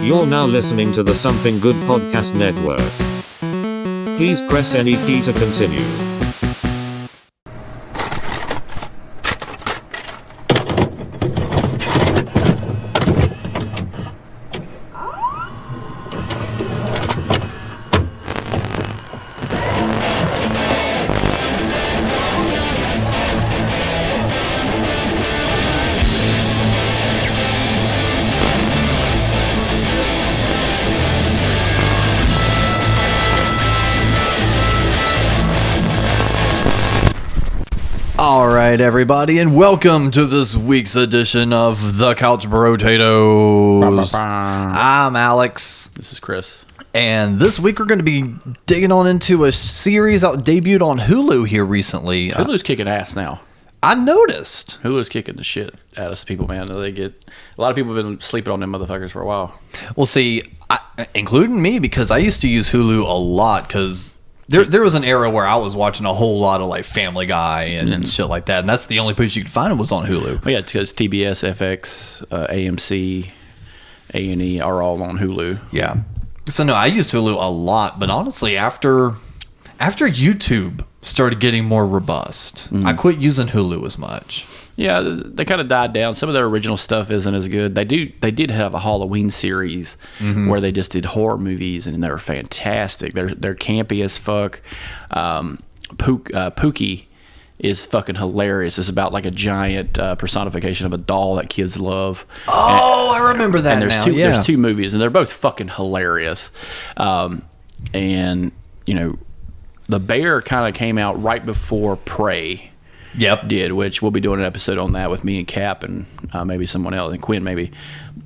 You're now listening to the Something Good Podcast Network. Please press any key to continue. Alright, everybody, and welcome to this week's edition of The Couch Potatoes. I'm Alex. This is Chris. And this week we're going to be digging on into a series that debuted on Hulu here recently. Hulu's kicking ass now. I noticed. Hulu's kicking the shit out of people, man. A lot of people have been sleeping on them motherfuckers for a while. Well, see, including me, because I used to use Hulu a lot, because there was an era where I was watching a whole lot of like Family Guy and shit like that, and that's the only place you could find it was on Hulu. Well, yeah, because TBS, FX, AMC, A&E are all on Hulu. Yeah. So no, I used Hulu a lot, but honestly, after YouTube started getting more robust, I quit using Hulu as much. Yeah, they kind of died down. Some of their original stuff isn't as good. They did have a Halloween series where they just did horror movies, and they were fantastic. They're campy as fuck. Pookie is fucking hilarious. It's about like a giant personification of a doll that kids love. Oh, I remember that. And there's two movies, and they're both fucking hilarious. And you know, The Bear kind of came out right before Prey. Did, which we'll be doing an episode on that with me and Cap and maybe someone else, and Quinn maybe,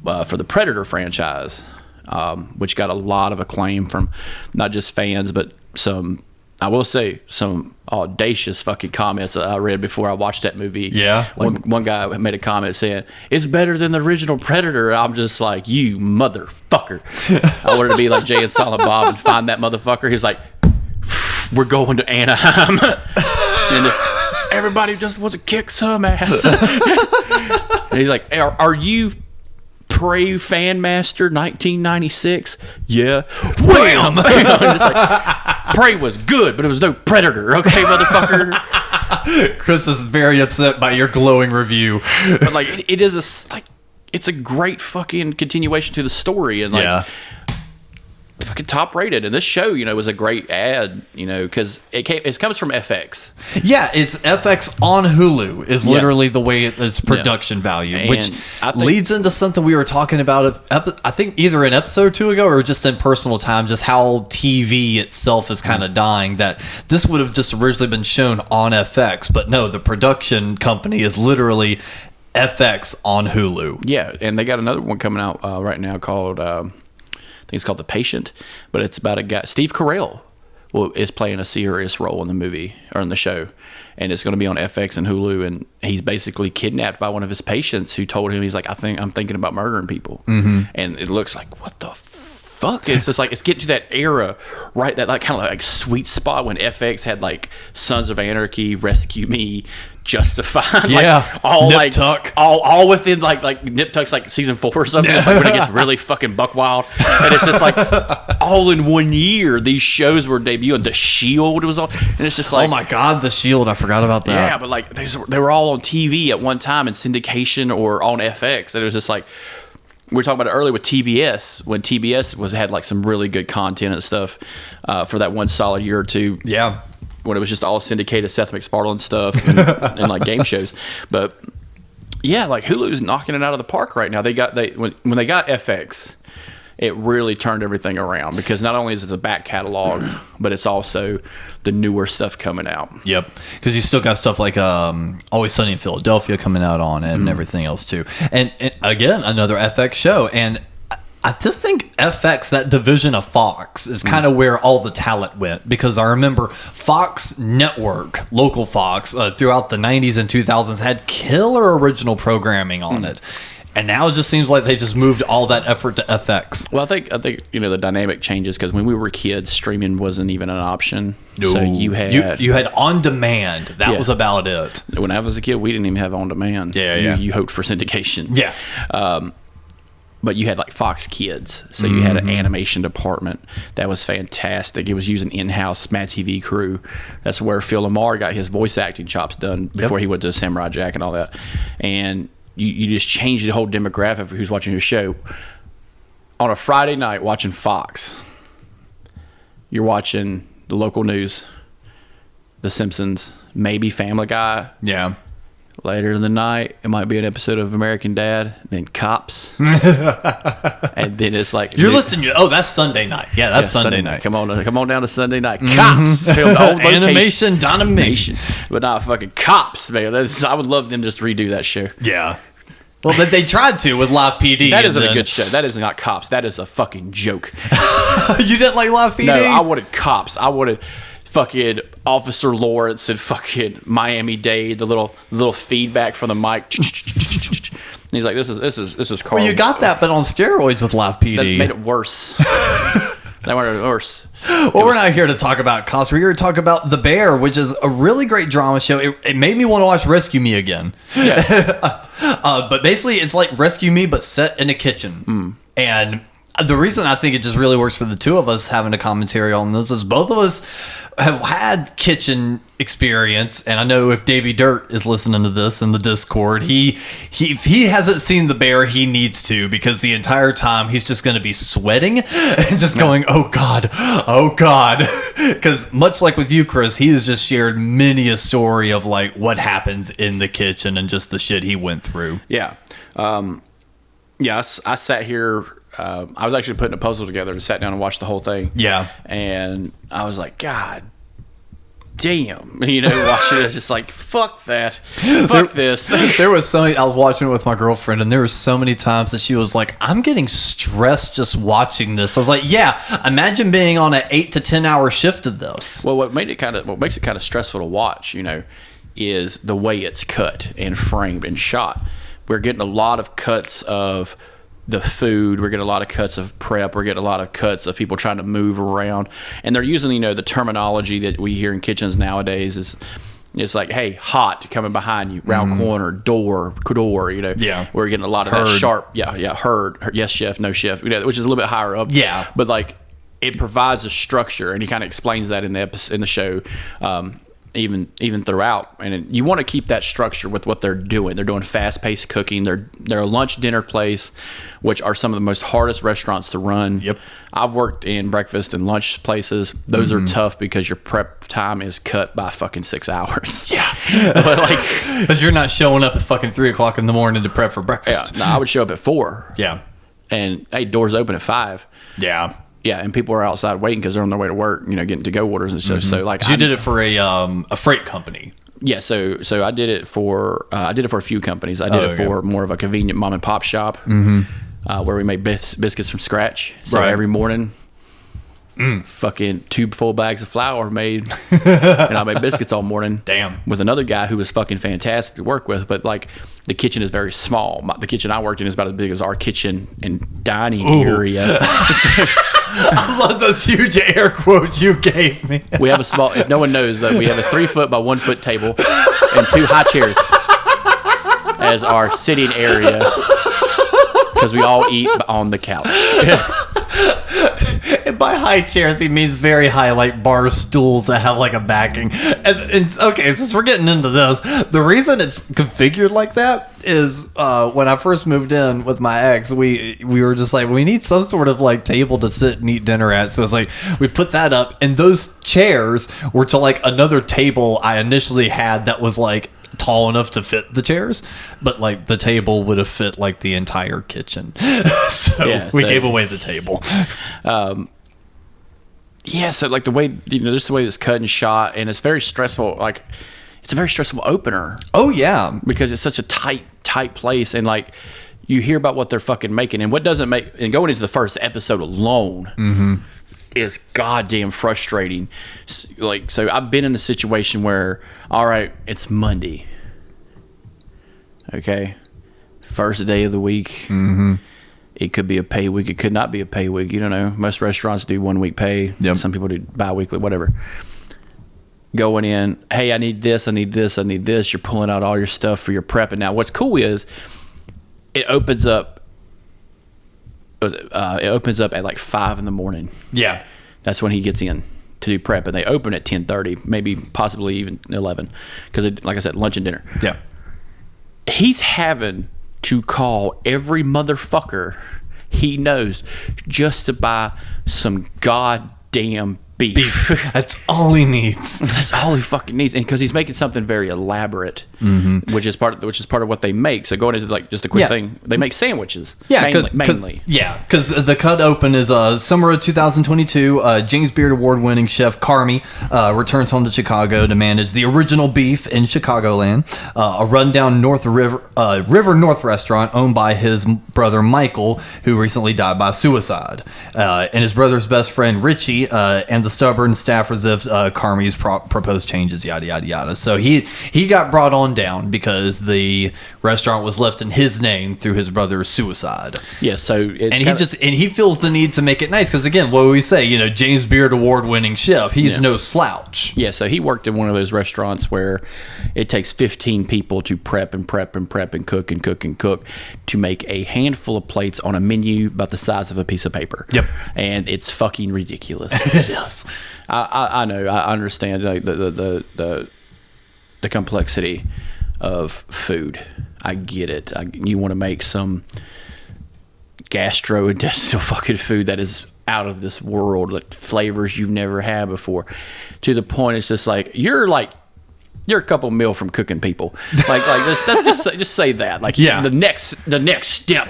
for the Predator franchise, which got a lot of acclaim from not just fans, but some audacious fucking comments I read before I watched that movie. Yeah. One guy made a comment saying, "It's better than the original Predator." I'm just like, you motherfucker. I wanted to be like Jay and Silent Bob and find that motherfucker. He's like, "We're going to Anaheim." And everybody just wants to kick some ass. And he's like, are you Prey Fan Master 1996? Yeah. Wham! It's like, Prey was good, but it was no Predator. Okay, motherfucker. Chris is very upset by your glowing review. But like, it's a great fucking continuation to the story, and like, fucking top rated. And this show, you know, was a great ad, you know, because it comes from FX. Yeah, it's FX on Hulu is literally the way it's production value, and which leads into something we were talking about, I think either an episode or two ago or just in personal time, just how TV itself is kind of dying, that this would have just originally been shown on FX, but no, the production company is literally FX on Hulu. Yeah, and they got another one coming out right now called it's called The Patient, but it's about a guy, Steve Carell, is playing a serious role in the movie or in the show, and it's going to be on FX and Hulu, and he's basically kidnapped by one of his patients who told him, he's like, I'm thinking about murdering people, and it looks like, what the fuck? It's just like, it's getting to that era, right? That like kind of like sweet spot when FX had like Sons of Anarchy, Rescue Me, Justified, all Nip like Tuck. all within like Nip Tuck's like season 4 or something. It's like when it gets really fucking buck wild, and it's just like all in one year these shows were debuting. The Shield was on, and it's just like, oh my god, The Shield, I forgot about that. Yeah, but like they were all on TV at one time in syndication or on FX, and it was just like, we were talking about it earlier with TBS, when TBS had like some really good content and stuff for that one solid year or two. Yeah. When it was just all syndicated Seth MacFarlane stuff and like game shows. But yeah, like Hulu's knocking it out of the park right now. When they got FX, it really turned everything around, because not only is it the back catalog, but it's also the newer stuff coming out. Yep, because you still got stuff like Always Sunny in Philadelphia coming out on it and everything else too. And again, another FX show. And I just think FX, that division of Fox, is kind of where all the talent went, because I remember Fox Network, local Fox, throughout the 90s and 2000s had killer original programming on it. And now it just seems like they just moved all that effort to FX. Well, I think you know, the dynamic changes, because when we were kids, streaming wasn't even an option. No. So you had on demand. That was about it. When I was a kid, we didn't even have on demand. Yeah. You hoped for syndication. Yeah. but you had like Fox Kids, so you had an animation department that was fantastic. It was using in-house Mad TV crew. That's where Phil Lamar got his voice acting chops done before he went to Samurai Jack and all that. And you just changed the whole demographic of who's watching your show. On a Friday night watching Fox, you're watching the local news, The Simpsons, maybe Family Guy. Yeah. Later in the night, it might be an episode of American Dad, then Cops, and then it's like You're listening. Oh, that's Sunday night. Yeah, that's Sunday night. Come on down to Sunday night. Cops, the old Animation, Donimation, but not fucking Cops, man. I would love them just to redo that show. Yeah. Well, they tried to with Live PD. That isn't a good show. That is not Cops. That is a fucking joke. You didn't like Live PD? No, I wanted Cops. I wanted fucking Officer Lawrence and fucking Miami-Dade, the little feedback from the mic. And he's like, this is Carl. Well, you got that, but on steroids with Live PD. That made it worse. That made it worse. Well, we're not here to talk about cops. We're here to talk about The Bear, which is a really great drama show. It made me want to watch Rescue Me again. Yeah. But basically, it's like Rescue Me, but set in a kitchen. And the reason I think it just really works for the two of us having a commentary on this is both of us have had kitchen experience, and I know if Davey Dirt is listening to this in the Discord, if he hasn't seen The Bear, he needs to, because the entire time he's just going to be sweating and just going, oh God, because much like with you, Chris, he has just shared many a story of like what happens in the kitchen and just the shit he went through. Yeah. I sat here. I was actually putting a puzzle together and sat down and watched the whole thing. Yeah. And I was like, God damn. Watching it, it's just like, fuck that. Fuck this. There was so many, I was watching it with my girlfriend, and there were so many times that she was like, I'm getting stressed just watching this. I was like, yeah, imagine being on an 8 to 10 hour shift of this. Well, what makes it kind of stressful to watch, is the way it's cut and framed and shot. We're getting a lot of cuts of the food. We're getting a lot of cuts of prep. We're getting a lot of cuts of people trying to move around, and they're using the terminology that we hear in kitchens nowadays is it's like, hey, hot coming behind you, round corner, door. Yeah, we're getting a lot of that sharp. Heard, yes chef, no chef, which is a little bit higher up. Yeah, but like it provides a structure, and he kind of explains that in the show. Even throughout, and you want to keep that structure with what they're doing. They're doing fast-paced cooking. They're a lunch dinner place, which are some of the most hardest restaurants to run. Yep. I've worked in breakfast and lunch places. Those are tough because your prep time is cut by fucking 6 hours. Yeah. But like, because you're not showing up at fucking 3 o'clock in the morning to prep for breakfast. Yeah, no, I would show up at 4. Yeah. And hey, doors open at 5. Yeah. Yeah, and people are outside waiting because they're on their way to work, getting to-go orders and stuff. So like, you did it for a freight company. Yeah, so I did it for a few companies. I did it for more of a convenient mom and pop shop, where we make biscuits from scratch. So every morning, fucking 2 full bags of flour made, and I made biscuits all morning. Damn. With another guy who was fucking fantastic to work with, but like the kitchen is very small. The kitchen I worked in is about as big as our kitchen and dining area. I love those huge air quotes you gave me. We have a small, if no one knows, though, we have a 3 foot by 1 foot table and 2 high chairs as our sitting area because we all eat on the couch. And by high chairs, he means very high, like bar stools that have like a backing. And okay, since we're getting into this, the reason it's configured like that is when I first moved in with my ex, we were just like, we need some sort of like table to sit and eat dinner at. So it's like we put that up, and those chairs were to like another table I initially had that was like tall enough to fit the chairs, but like the table would have fit like the entire kitchen. So we gave away the table. So like the way just the way it's cut and shot, and it's very stressful. Like it's a very stressful opener. Oh yeah, because it's such a tight place, and like you hear about what they're fucking making, and what doesn't make, and going into the first episode alone is goddamn frustrating. Like, so I've been in the situation where, all right, it's Monday. Okay, first day of the week. It could be a pay week. It could not be a pay week. You don't know. Most restaurants do 1 week pay. Yep. Some people do bi-weekly, whatever. Going in, hey, I need this, I need this, I need this. You're pulling out all your stuff for your prep. And now what's cool is it opens up it opens up at like 5 a.m. Yeah. That's when he gets in to do prep, and they open at 10:30, maybe possibly even 11, because like I said, lunch and dinner. Yeah. He's having to call every motherfucker he knows just to buy some goddamn beef. That's all he needs. That's all he fucking needs, and because he's making something very elaborate, which is part of what they make. So going into like just a quick thing, they make sandwiches. Yeah, mainly. Because the cut open is summer of 2022. James Beard award-winning chef Carmy returns home to Chicago to manage the original beef in Chicagoland, a rundown River North restaurant owned by his brother Michael, who recently died by suicide, and his brother's best friend Richie, and the stubborn staff resist Carmy's proposed changes, yada yada yada. So he got brought on down because the restaurant was left in his name through his brother's suicide. Yeah, so he feels the need to make it nice because again, what we say, James Beard award-winning chef, he's no slouch. Yeah, so he worked in one of those restaurants where it takes 15 people to prep and cook to make a handful of plates on a menu about the size of a piece of paper. Yep. And it's fucking ridiculous. It is. I know. I understand like the complexity of food. I get it. You want to make some gastrointestinal fucking food that is out of this world, like flavors you've never had before. To the point, it's just like you're a couple mil from cooking people. Like just say that. Like the next step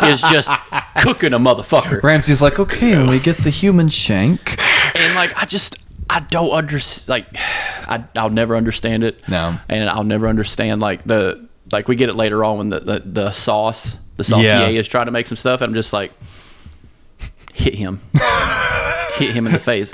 is just cooking a motherfucker. Ramsey's like, okay, and we get the human shank. And like I don't understand. Like I'll never understand it. No. And I'll never understand like we get it later on when the sauce, the saucier is trying to make some stuff, and I'm just like, hit him in the face.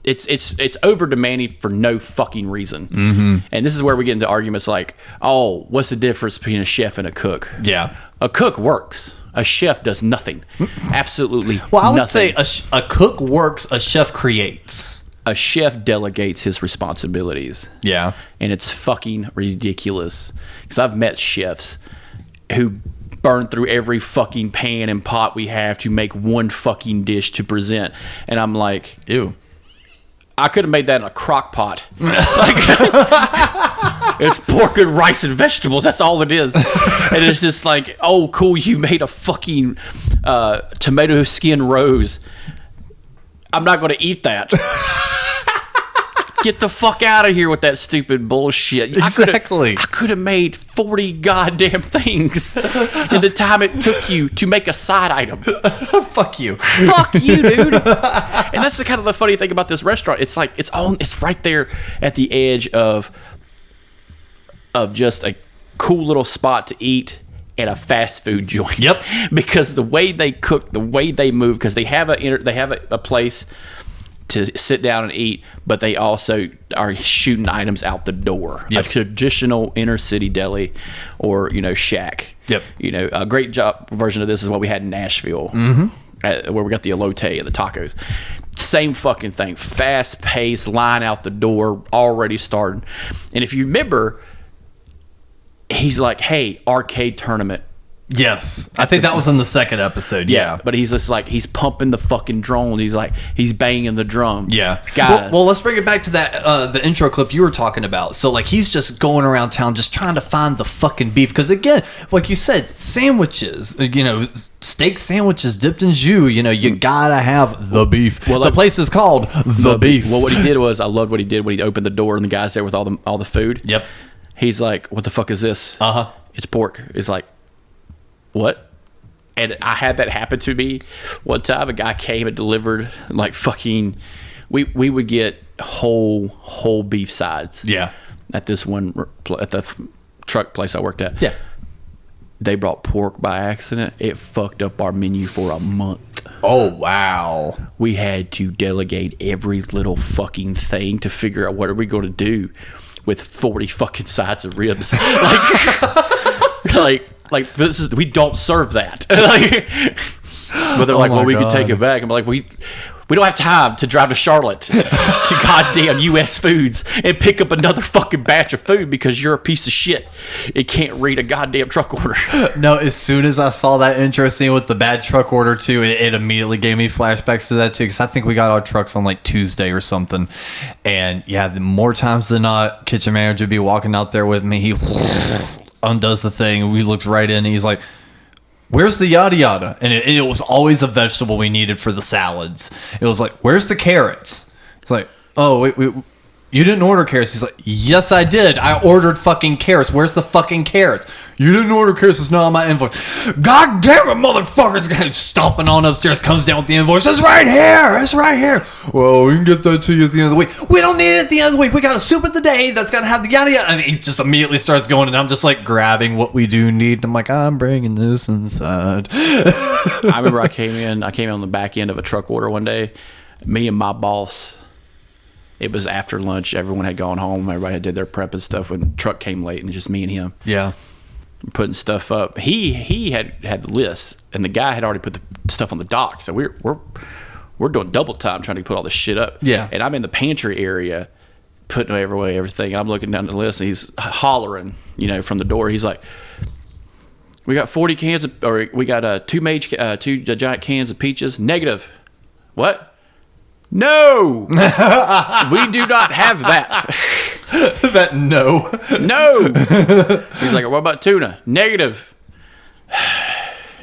It's over demanding for no fucking reason. And this is where we get into arguments like, oh, what's the difference between a chef and a cook? Yeah. A cook works. A chef does nothing. Absolutely Well, I would nothing. say a cook works, a chef creates. A chef delegates his responsibilities. Yeah. And it's fucking ridiculous. Because I've met chefs who burn through every fucking pan and pot we have to make one fucking dish to present. And I'm like, ew. I could have made that in a crock pot. It's pork and rice and vegetables. That's all it is. And it's just like, oh, cool, you made a fucking tomato skin rose. I'm not going to eat that. Get the fuck out of here with that stupid bullshit. Exactly. I could have made 40 goddamn things in the time it took you to make a side item. Fuck you. Fuck you, dude. And that's the kind of the funny thing about this restaurant. It's like it's right there at the edge of just a cool little spot to eat and a fast food joint. Yep. Because the way they cook, the way they move, because they have a place to sit down and eat, but they also are shooting items out the door. Yep. A traditional inner city deli or, shack. Yep. A great job version of this is what we had in Nashville, where we got the elote and the tacos. Same fucking thing. Fast paced, line out the door, already starting. And if you remember, he's like, hey, arcade tournament. Yes. I think that was in the second episode. Yeah. But he's just like, he's pumping the fucking drone. He's banging the drum. Yeah. Guys. Well, let's bring it back to that, the intro clip you were talking about. So, like, he's just going around town just trying to find the fucking beef. Because, again, like you said, sandwiches, steak sandwiches dipped in jus, you gotta have the beef. Well, the place is called The Beef. Well, what he did was, I loved what he did when he opened the door and the guy's there with all the food. Yep. He's like, what the fuck is this? Uh-huh. It's pork. It's like, what? And I had that happen to me one time. A guy came and delivered like fucking. We would get whole beef sides. Yeah. At this one at the truck place I worked at. Yeah. They brought pork by accident. It fucked up our menu for a month. Oh wow. We had to delegate every little fucking thing to figure out what are we going to do with 40 fucking sides of ribs. Like this is, we don't serve that. But they're like, well, we could take it back. I'm like, we We don't have time to drive to Charlotte to goddamn U.S. Foods and pick up another fucking batch of food because you're a piece of shit. It can't read a goddamn truck order. No, as soon as I saw that intro scene with the bad truck order too, it immediately gave me flashbacks to that too. Because I think we got our trucks on like Tuesday or something, and yeah, the more times than not, kitchen manager would be walking out there with me. He undoes the thing, and we looked right in, and he's like, "Where's the yada yada?" And it was always a vegetable we needed for the salads. It was like, "Where's the carrots?" It's like, "Oh, wait, you didn't order carrots." He's like, "Yes, I did. I ordered fucking carrots. Where's the fucking carrots?" "You didn't order carrots. It's not on my invoice." "God damn it, motherfuckers!" Guy stomping on upstairs, comes down with the invoice. "It's right here. It's right here." "Well, we can get that to you at the end of the week." "We don't need it at the end of the week. We got a soup of the day that's gonna have the yada yada." And he just immediately starts going, and I'm just like grabbing what we do need. And I'm like, "I'm bringing this inside." I remember I came in on the back end of a truck order one day. Me and my boss. It was after lunch. Everyone had gone home. Everybody had did their prep and stuff. When the truck came late, and just me and him. Yeah. Putting stuff up. He had the list, and the guy had already put the stuff on the dock. So we're doing double time trying to put all this shit up. Yeah. And I'm in the pantry area, putting away everything. I'm looking down the list, and he's hollering, from the door. He's like, "We got 40 cans, or we got two giant cans of peaches." "Negative." "What?" "No, we do not have that." That no. "No." He's like, "What about tuna?" "Negative."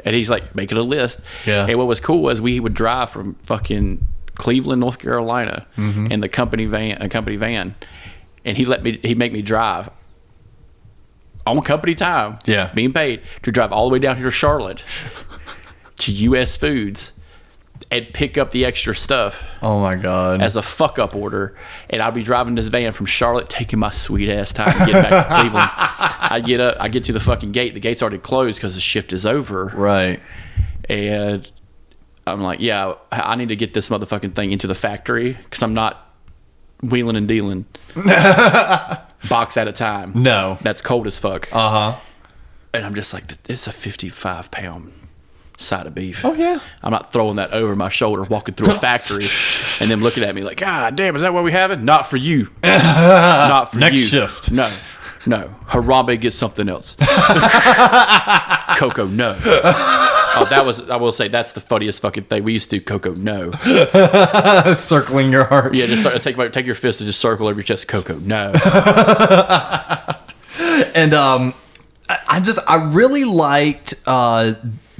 And he's like making a list. Yeah. And what was cool was we would drive from fucking Cleveland, North Carolina, in the company van, and he'd make me drive on company time. Yeah. Being paid to drive all the way down here to Charlotte to U.S. Foods and pick up the extra stuff. Oh my God. As a fuck up order. And I'd be driving this van from Charlotte, taking my sweet ass time to get back to Cleveland. I get to the fucking gate. The gate's already closed because the shift is over. Right. And I'm like, yeah, I need to get this motherfucking thing into the factory because I'm not wheeling and dealing. Box at a time. No. That's cold as fuck. Uh-huh. And I'm just like, it's a 55-pound side of beef. Oh, yeah. I'm not throwing that over my shoulder walking through a factory and them looking at me like, "God damn, is that what we having?" Not for you. Not for you. Next shift. No. Harambe gets something else. Coco, no. I will say, that's the funniest fucking thing. We used to do Coco, no. Circling your heart. Yeah, just take your fist and just circle over your chest. Coco, no. And I really liked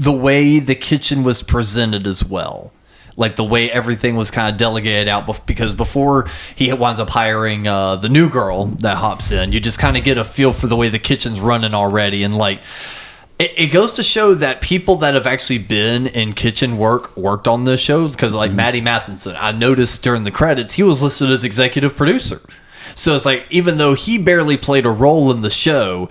the way the kitchen was presented as well. Like the way everything was kind of delegated out, because before he winds up hiring the new girl that hops in, you just kind of get a feel for the way the kitchen's running already. And like, it goes to show that people that have actually been in kitchen worked on this show. Because like Matty Matheson, I noticed during the credits, he was listed as executive producer. So it's like, even though he barely played a role in the show,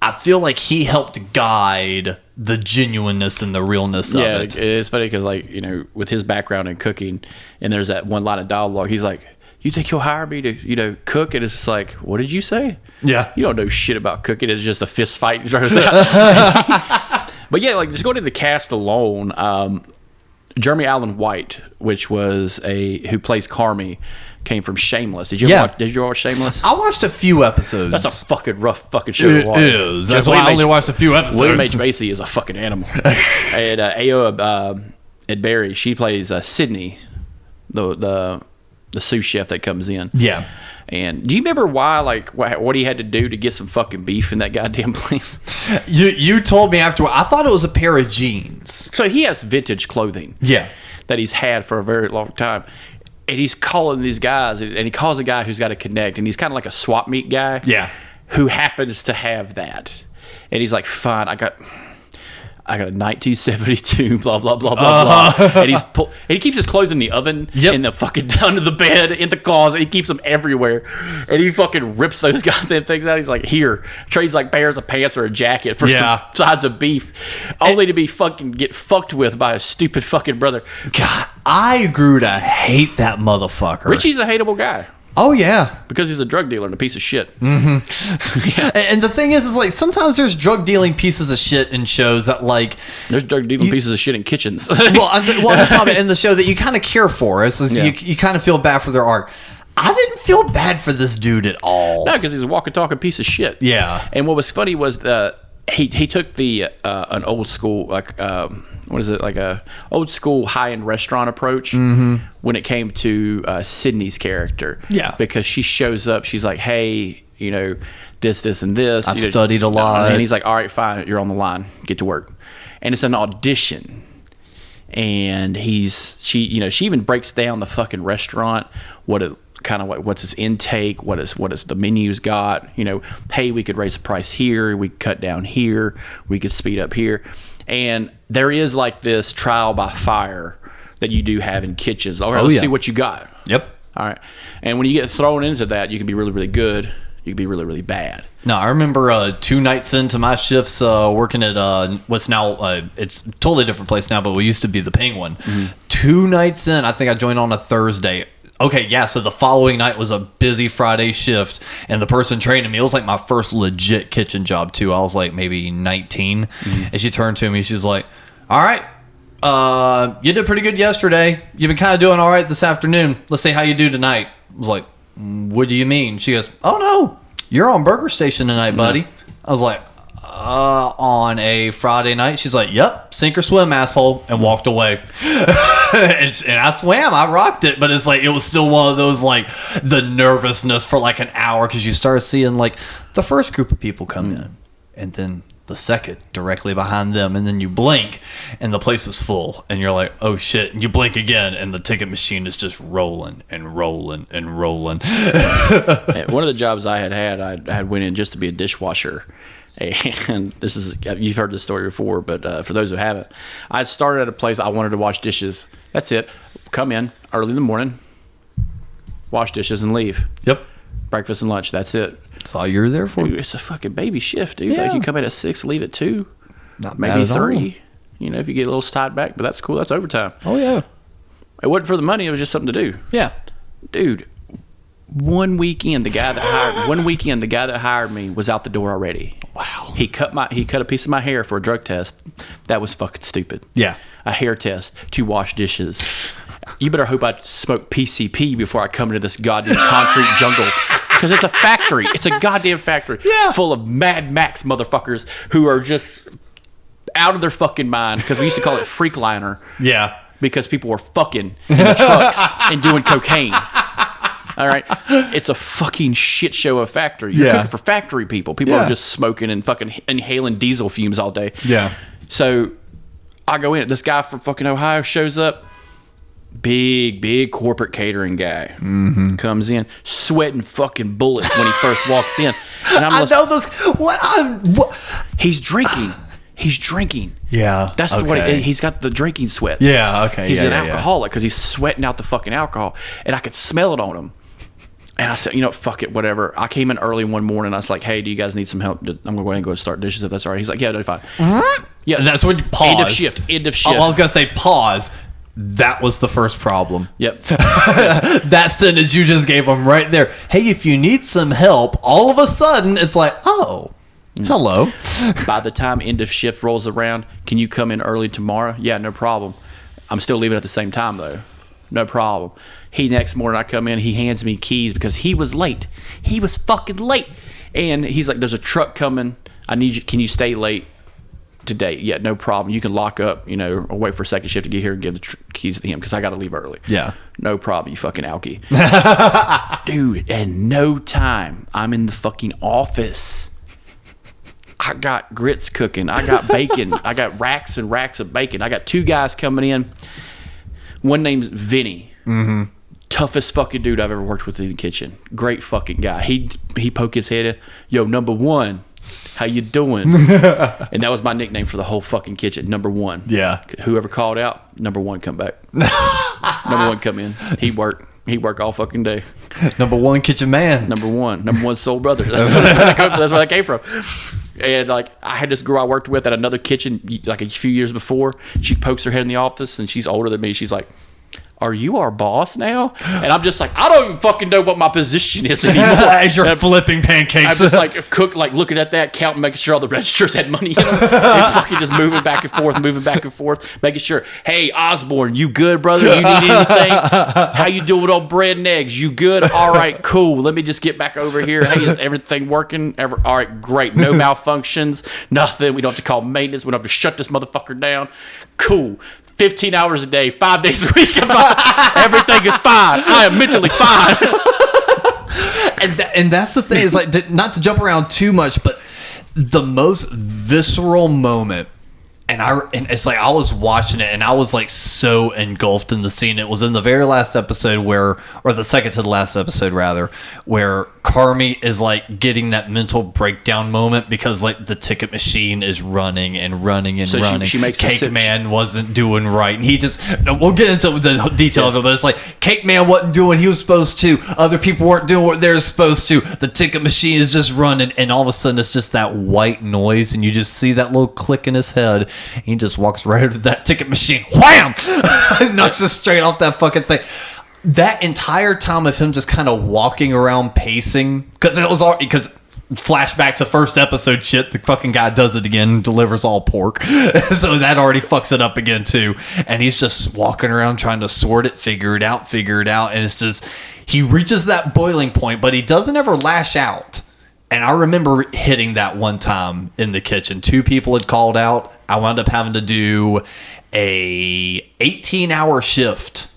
I feel like he helped guide the genuineness and the realness of it. Yeah, it's funny because, like, with his background in cooking, and there's that one line of dialogue, he's like, "You think he'll hire me to, cook?" And it's just like, what did you say? Yeah. You don't know shit about cooking. It's just a fist fight. But yeah, like, just going to the cast alone, Jeremy Allen White, which was who plays Carmy, came from Shameless. Did you watch Shameless? I watched a few episodes. That's a fucking rough fucking show to watch. It is. That's why I only watched a few episodes. William H. Macy is a fucking animal. And Ayo Edberry, she plays Sydney, the sous chef that comes in. Yeah. And do you remember why, like, what he had to do to get some fucking beef in that goddamn place? You told me afterward. I thought it was a pair of jeans. So he has vintage clothing. Yeah. That he's had for a very long time. And he's calling these guys, and he calls a guy who's got to connect, and he's kind of like a swap meet guy. Yeah. Who happens to have that. And he's like, "Fine, I got a 1972, blah, blah, blah, blah, blah." And he keeps his clothes in the oven, in the fucking, under the bed, in the closet. He keeps them everywhere. And he fucking rips those goddamn things out. He's like, "Here," trades like pairs of pants or a jacket for some sides of beef, only to be get fucked with by a stupid fucking brother. God, I grew to hate that motherfucker. Richie's a hateable guy. Oh, yeah. Because he's a drug dealer and a piece of shit. And the thing is like sometimes there's drug dealing pieces of shit in shows that like There's drug dealing pieces of shit in kitchens. I'm talking about in the show that you kind of care for. It's just, you kind of feel bad for their arc. I didn't feel bad for this dude at all. No, because he's a walking talking piece of shit. Yeah. And what was funny was he took the an old school like a old school high end restaurant approach when it came to Sydney's character. Yeah. Because she shows up, she's like, hey, this and this. I've studied a lot. And he's like, all right, fine, you're on the line, get to work. And it's an audition. And she even breaks down the fucking restaurant, what's its intake, what is the menu's got, hey, we could raise the price here, we could cut down here, we could speed up here. And there is like this trial by fire that you do have in kitchens. All right, let's see what you got. Yep. All right. And when you get thrown into that, you can be really, really good. You can be really, really bad. No, I remember 2 nights into my shifts working at what's now, it's a totally different place now, but we used to be the Penguin. 2 nights in, I think I joined on a Thursday. Okay, yeah, so the following night was a busy Friday shift, and the person training me, it was like my first legit kitchen job, too. I was like maybe 19, and she turned to me, she's like, all right, you did pretty good yesterday. You've been kind of doing all right this afternoon. Let's see how you do tonight. I was like, what do you mean? She goes, oh, no, you're on Burger Station tonight, buddy. I was like, on a Friday night? She's like, yep, sink or swim, asshole, and walked away. and I swam, I rocked it, but it's like it was still one of those like the nervousness for like an hour because you start seeing like the first group of people come in and then the second directly behind them, and then you blink and the place is full and you're like, oh shit, and you blink again and the ticket machine is just rolling and rolling and rolling. One of the jobs I had went in just to be a dishwasher. And this is, you've heard this story before, but for those who haven't, I started at a place I wanted to wash dishes. That's it. Come in early in the morning, wash dishes, and leave. Yep. Breakfast and lunch. That's it. That's all you're there for. Dude, it's a fucking baby shift, dude. Yeah. Like you come in at 6, leave at 2, Not maybe bad at 3. If you get a little tied back, but that's cool. That's overtime. all. Oh yeah. It wasn't for the money. It was just something to do. Yeah. Dude, one weekend the guy that hired me was out the door already. Wow. He cut a piece of my hair for a drug test. That was fucking stupid. Yeah. A hair test to wash dishes. You better hope I smoke PCP before I come into this goddamn concrete jungle. Because it's a factory. It's a goddamn factory full of Mad Max motherfuckers who are just out of their fucking mind. Because we used to call it freak liner. Yeah. Because people were fucking in the trucks and doing cocaine. All right, it's a fucking shit show of factory. You're cooking for factory people. People are just smoking and fucking inhaling diesel fumes all day. Yeah. So I go in. This guy from fucking Ohio shows up. Big corporate catering guy comes in, sweating fucking bullets when he first walks in. And I know those. What? He's drinking. He's drinking. Yeah. That's what he's got, the drinking sweats. Yeah. Okay. He's an alcoholic because he's sweating out the fucking alcohol, and I could smell it on him. And I said, fuck it, whatever. I came in early one morning. I was like, hey, do you guys need some help? I'm going to go ahead and go start dishes if that's all right. He's like, yeah, no, fine. Yeah, and that's when you pause. End of shift. Oh, I was going to say pause. That was the first problem. Yep. That sentence you just gave him right there. Hey, if you need some help, all of a sudden, it's like, oh, hello. By the time end of shift rolls around, can you come in early tomorrow? Yeah, no problem. I'm still leaving at the same time, though. No problem. Next morning I come in, he hands me keys because he was late. He was fucking late. And he's like, there's a truck coming. I need you. Can you stay late today? Yeah, no problem. You can lock up, or wait for a second shift to get here and give the keys to him because I got to leave early. Yeah. No problem, you fucking alky. Dude, in no time, I'm in the fucking office. I got grits cooking. I got bacon. I got racks and racks of bacon. I got 2 guys coming in. One name's Vinny. Mm-hmm. Toughest fucking dude I've ever worked with in the kitchen. Great fucking guy. He poked his head in. Yo, number 1, how you doing? And that was my nickname for the whole fucking kitchen. Number 1. Yeah. Whoever called out, number 1 come back. Number 1 come in. He work all fucking day. Number 1 kitchen man. Number 1 soul brother. That's where that came from. And like I had this girl I worked with at another kitchen like a few years before. She pokes her head in the office and she's older than me. She's like, are you our boss now? And I'm just like, I don't even fucking know what my position is anymore. As you're flipping pancakes. I'm just like looking at that, counting, making sure all the registers had money in them. And fucking just moving back and forth, making sure, hey, Osborne, you good, brother? You need anything? How you doing on bread and eggs? You good? All right, cool. Let me just get back over here. Hey, is everything working? All right, great. No malfunctions, nothing. We don't have to call maintenance. We don't have to shut this motherfucker down. Cool. 15 hours a day, 5 days a week. Everything is fine. I am mentally fine. And that's the thing, is like, not to jump around too much, but the most visceral moment, and it's like I was watching it and I was like so engulfed in the scene. It was in the very last episode or the second to the last episode rather, where Carmy is like getting that mental breakdown moment because like the ticket machine is running and running. She makes Cake Man wasn't doing right, and he just, we'll get into the detail of it, but it's like Cake Man wasn't doing what he was supposed to. Other people weren't doing what they're supposed to. The ticket machine is just running, and all of a sudden it's just that white noise, and you just see that little click in his head. He just walks right over to that ticket machine. Wham! Knocks us straight off that fucking thing. That entire time of him just kind of walking around pacing, because flashback to first episode shit, the fucking guy does it again, delivers all pork. So that already fucks it up again too. And he's just walking around trying to sort it, figure it out. And it's just, he reaches that boiling point, but he doesn't ever lash out. And I remember hitting that one time in the kitchen. 2 people had called out. I wound up having to do a 18-hour shift.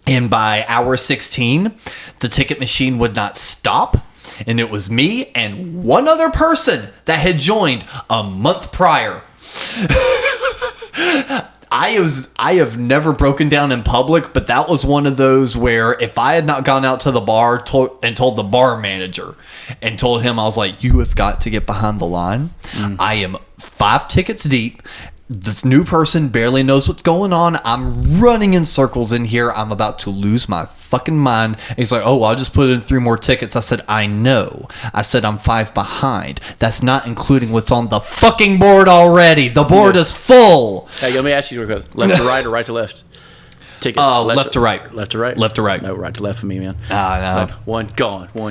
And by hour 16, the ticket machine would not stop. And it was me and one other person that had joined a month prior. I have never broken down in public, but that was one of those where if I had not gone out to the bar and told the bar manager and told him, I was like, you have got to get behind the line. I am 5 tickets deep. This new person barely knows what's going on. I'm running in circles in here. I'm about to lose my fucking mind. And he's like, oh, well, I'll just put in 3 more tickets. I said, I know. I said, I'm 5 behind. That's not including what's on the fucking board already. The board is full. Hey, let me ask you real quick. Left to right or right to left? Tickets. Left to right. Left to right? Left to right. No, right to left for me, man. No. Like, one gone. No,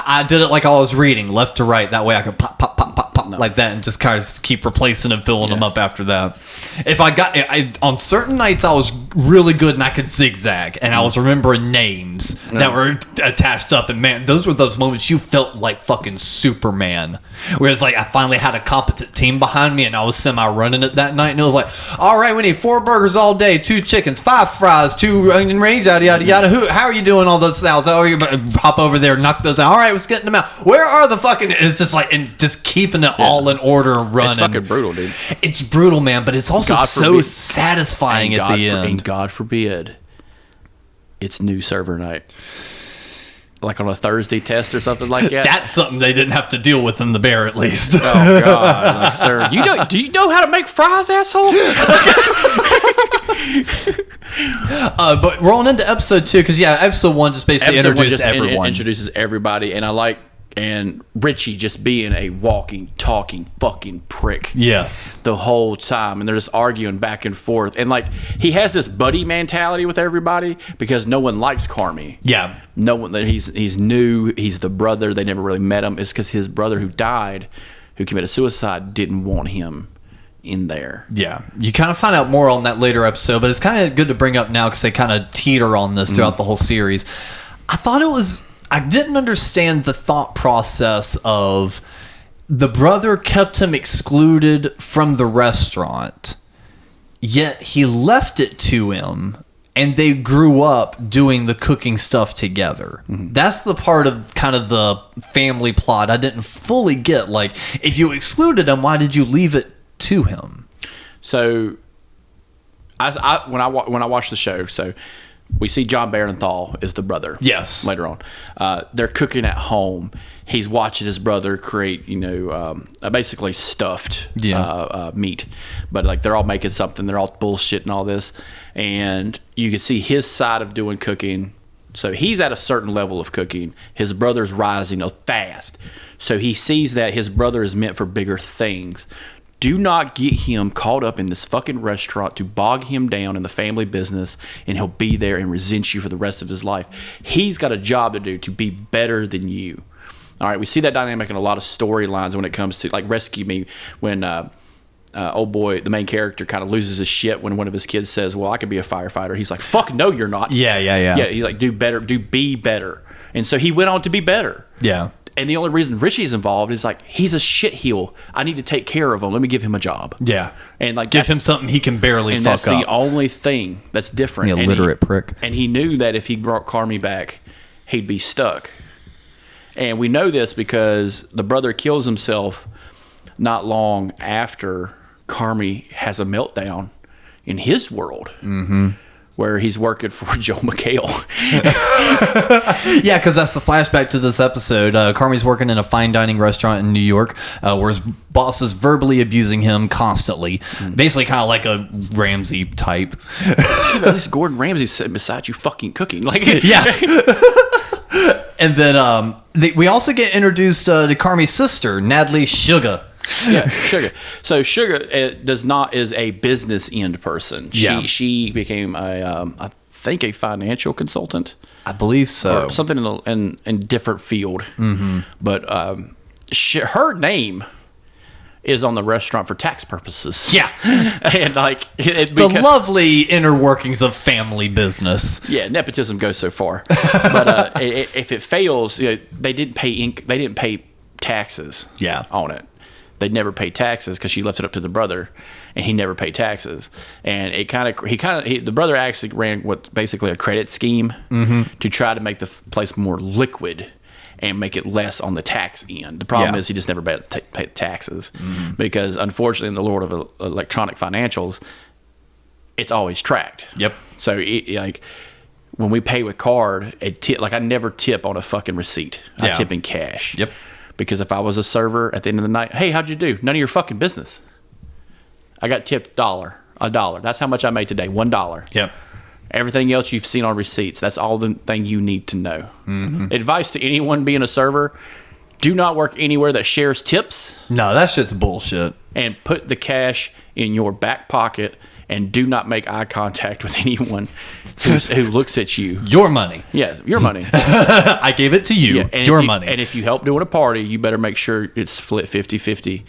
I did it like I was reading. Left to right. That way I could pop like that and just kind of keep replacing and filling them up after that. If on certain nights I was really good and I could zigzag and I was remembering names that were attached up, and man, those were those moments you felt like fucking Superman. Whereas like I finally had a competent team behind me and I was semi-running it that night, and it was like, all right, we need 4 burgers all day, 2 chickens, 5 fries, 2 onion rings, yada yada yada. How are you doing all those salads? Oh, you hop over there, knock those out. All right, let's get them out. Where are the fucking? It's just like, and just keeping it all in order and running. It's fucking brutal, dude. It's brutal, man, but it's also so satisfying at the end. And God forbid, it's new server night. Like on a Thursday test or something like that. That's something they didn't have to deal with in the bear, at least. Oh God, like, sir, do you know how to make fries, asshole? But rolling into episode 2, because episode 1 just basically introduces everyone. Introduces everybody, and Richie just being a walking, talking, fucking prick. Yes. The whole time. And they're just arguing back and forth. And like, he has this buddy mentality with everybody because no one likes Carmy. Yeah. No one, he's new. He's the brother. They never really met him. It's because his brother who died, who committed suicide, didn't want him in there. Yeah. You kind of find out more on that later episode, but it's kind of good to bring up now because they kind of teeter on this throughout the whole series. I didn't understand the thought process of the brother kept him excluded from the restaurant, yet he left it to him, and they grew up doing the cooking stuff together. That's the part of kind of the family plot I didn't fully get. Like, if you excluded him, why did you leave it to him? So, when I watched the show, we see John Barenthal is the brother. Yes. Later on. They're cooking at home. He's watching his brother create, basically stuffed meat. But like they're all making something. They're all bullshitting all this. And you can see his side of doing cooking. So he's at a certain level of cooking. His brother's rising fast. So he sees that his brother is meant for bigger things. Do not get him caught up in this fucking restaurant to bog him down in the family business, and he'll be there and resent you for the rest of his life. He's got a job to do to be better than you. All right, we see that dynamic in a lot of storylines when it comes to, like, Rescue Me, when old boy, the main character, kind of loses his shit when one of his kids says, well, I could be a firefighter. He's like, fuck no, you're not. Yeah. Yeah, he's like, be better. And so he went on to be better. Yeah. And the only reason Richie's involved is like, he's a shitheel. I need to take care of him. Let me give him a job. Yeah. And like, give him something he can barely fuck up. That's the only thing that's different. The illiterate prick. And he knew that if he brought Carmy back, he'd be stuck. And we know this because the brother kills himself not long after Carmy has a meltdown in his world. Mm-hmm. Where he's working for Joe McHale. Yeah, because that's the flashback to this episode. Carmy's working in a fine dining restaurant in New York where his boss is verbally abusing him constantly. Basically kind of like a Ramsay type. At least Gordon Ramsay's sitting beside you fucking cooking. Like, yeah. And then we also get introduced to Carmy's sister, Natalie Sugar. Yeah, Sugar. So Sugar is a business end person. She became I think a financial consultant. I believe so. Or something in different field. Mm-hmm. But her name is on the restaurant for tax purposes. Yeah. And like the lovely inner workings of family business. Yeah, nepotism goes so far. But if it fails, they didn't pay taxes. Yeah. On it. They never paid taxes because she left it up to the brother, and he never paid taxes. And the brother actually ran what's basically a credit scheme to try to make the place more liquid and make it less on the tax end. The problem is he just never paid the taxes because, unfortunately, in the world of electronic financials, it's always tracked. Yep. So like when we pay with card, I never tip on a fucking receipt. I tip in cash. Yep. Because if I was a server at the end of the night, hey, how'd you do? None of your fucking business. I got tipped $1. That's how much I made today, $1. Yep. Everything else you've seen on receipts. That's all the thing you need to know. Mm-hmm. Advice to anyone being a server: do not work anywhere that shares tips. No, that shit's bullshit. And put the cash in your back pocket. And do not make eye contact with anyone who looks at you. Your money. Yeah, your money. I gave it to you. Yeah, your money. And if you help doing a party, you better make sure it's split 50-50.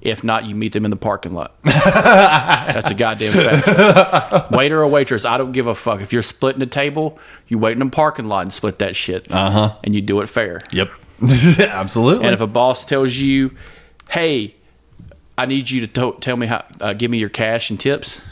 If not, you meet them in the parking lot. That's a goddamn fact. Waiter or waitress, I don't give a fuck. If you're splitting the table, you wait in the parking lot and split that shit. Uh-huh. And you do it fair. Yep. Absolutely. And if a boss tells you, hey, I need you to tell me how, give me your cash and tips,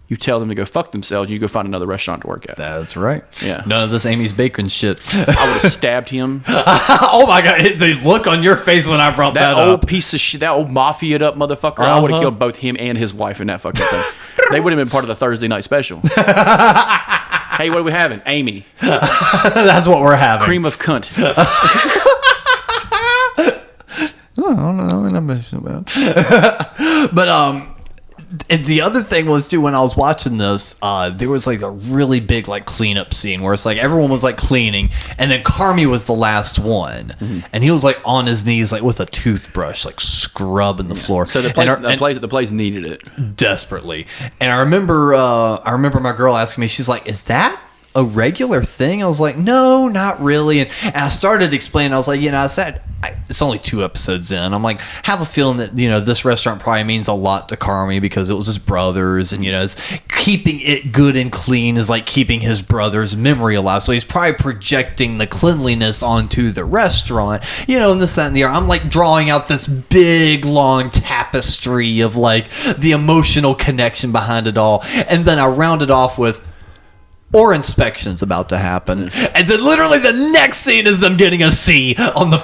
you tell them to go fuck themselves. You go find another restaurant to work at. That's right. Yeah. None of this Amy's Bacon shit. I would have stabbed him. Oh my God. The look on your face when I brought that up. That old piece of shit, that old mafia'd up motherfucker. I would have killed both him and his wife in that fucking thing. They would have been part of the Thursday night special. Hey, what are we having? Amy. That's what we're having. Cream of cunt. I don't know. But and the other thing was too, when I was watching this, there was like a really big like cleanup scene where it's like everyone was like cleaning, and then Carmy was the last one, and he was like on his knees like with a toothbrush like scrubbing the floor. So the place needed it desperately. And I remember my girl asking me, she's like, "Is that a regular thing?" I was like, "No, not really." And I started explaining. I was like, I said, it's only 2 episodes in. I'm like, have a feeling that, this restaurant probably means a lot to Carmy because it was his brother's, and, it's keeping it good and clean is like keeping his brother's memory alive. So he's probably projecting the cleanliness onto the restaurant, and this, that, and the other. I'm like drawing out this big, long tapestry of like the emotional connection behind it all. And then I round it off with, or inspection's about to happen, and then literally the next scene is them getting a C on the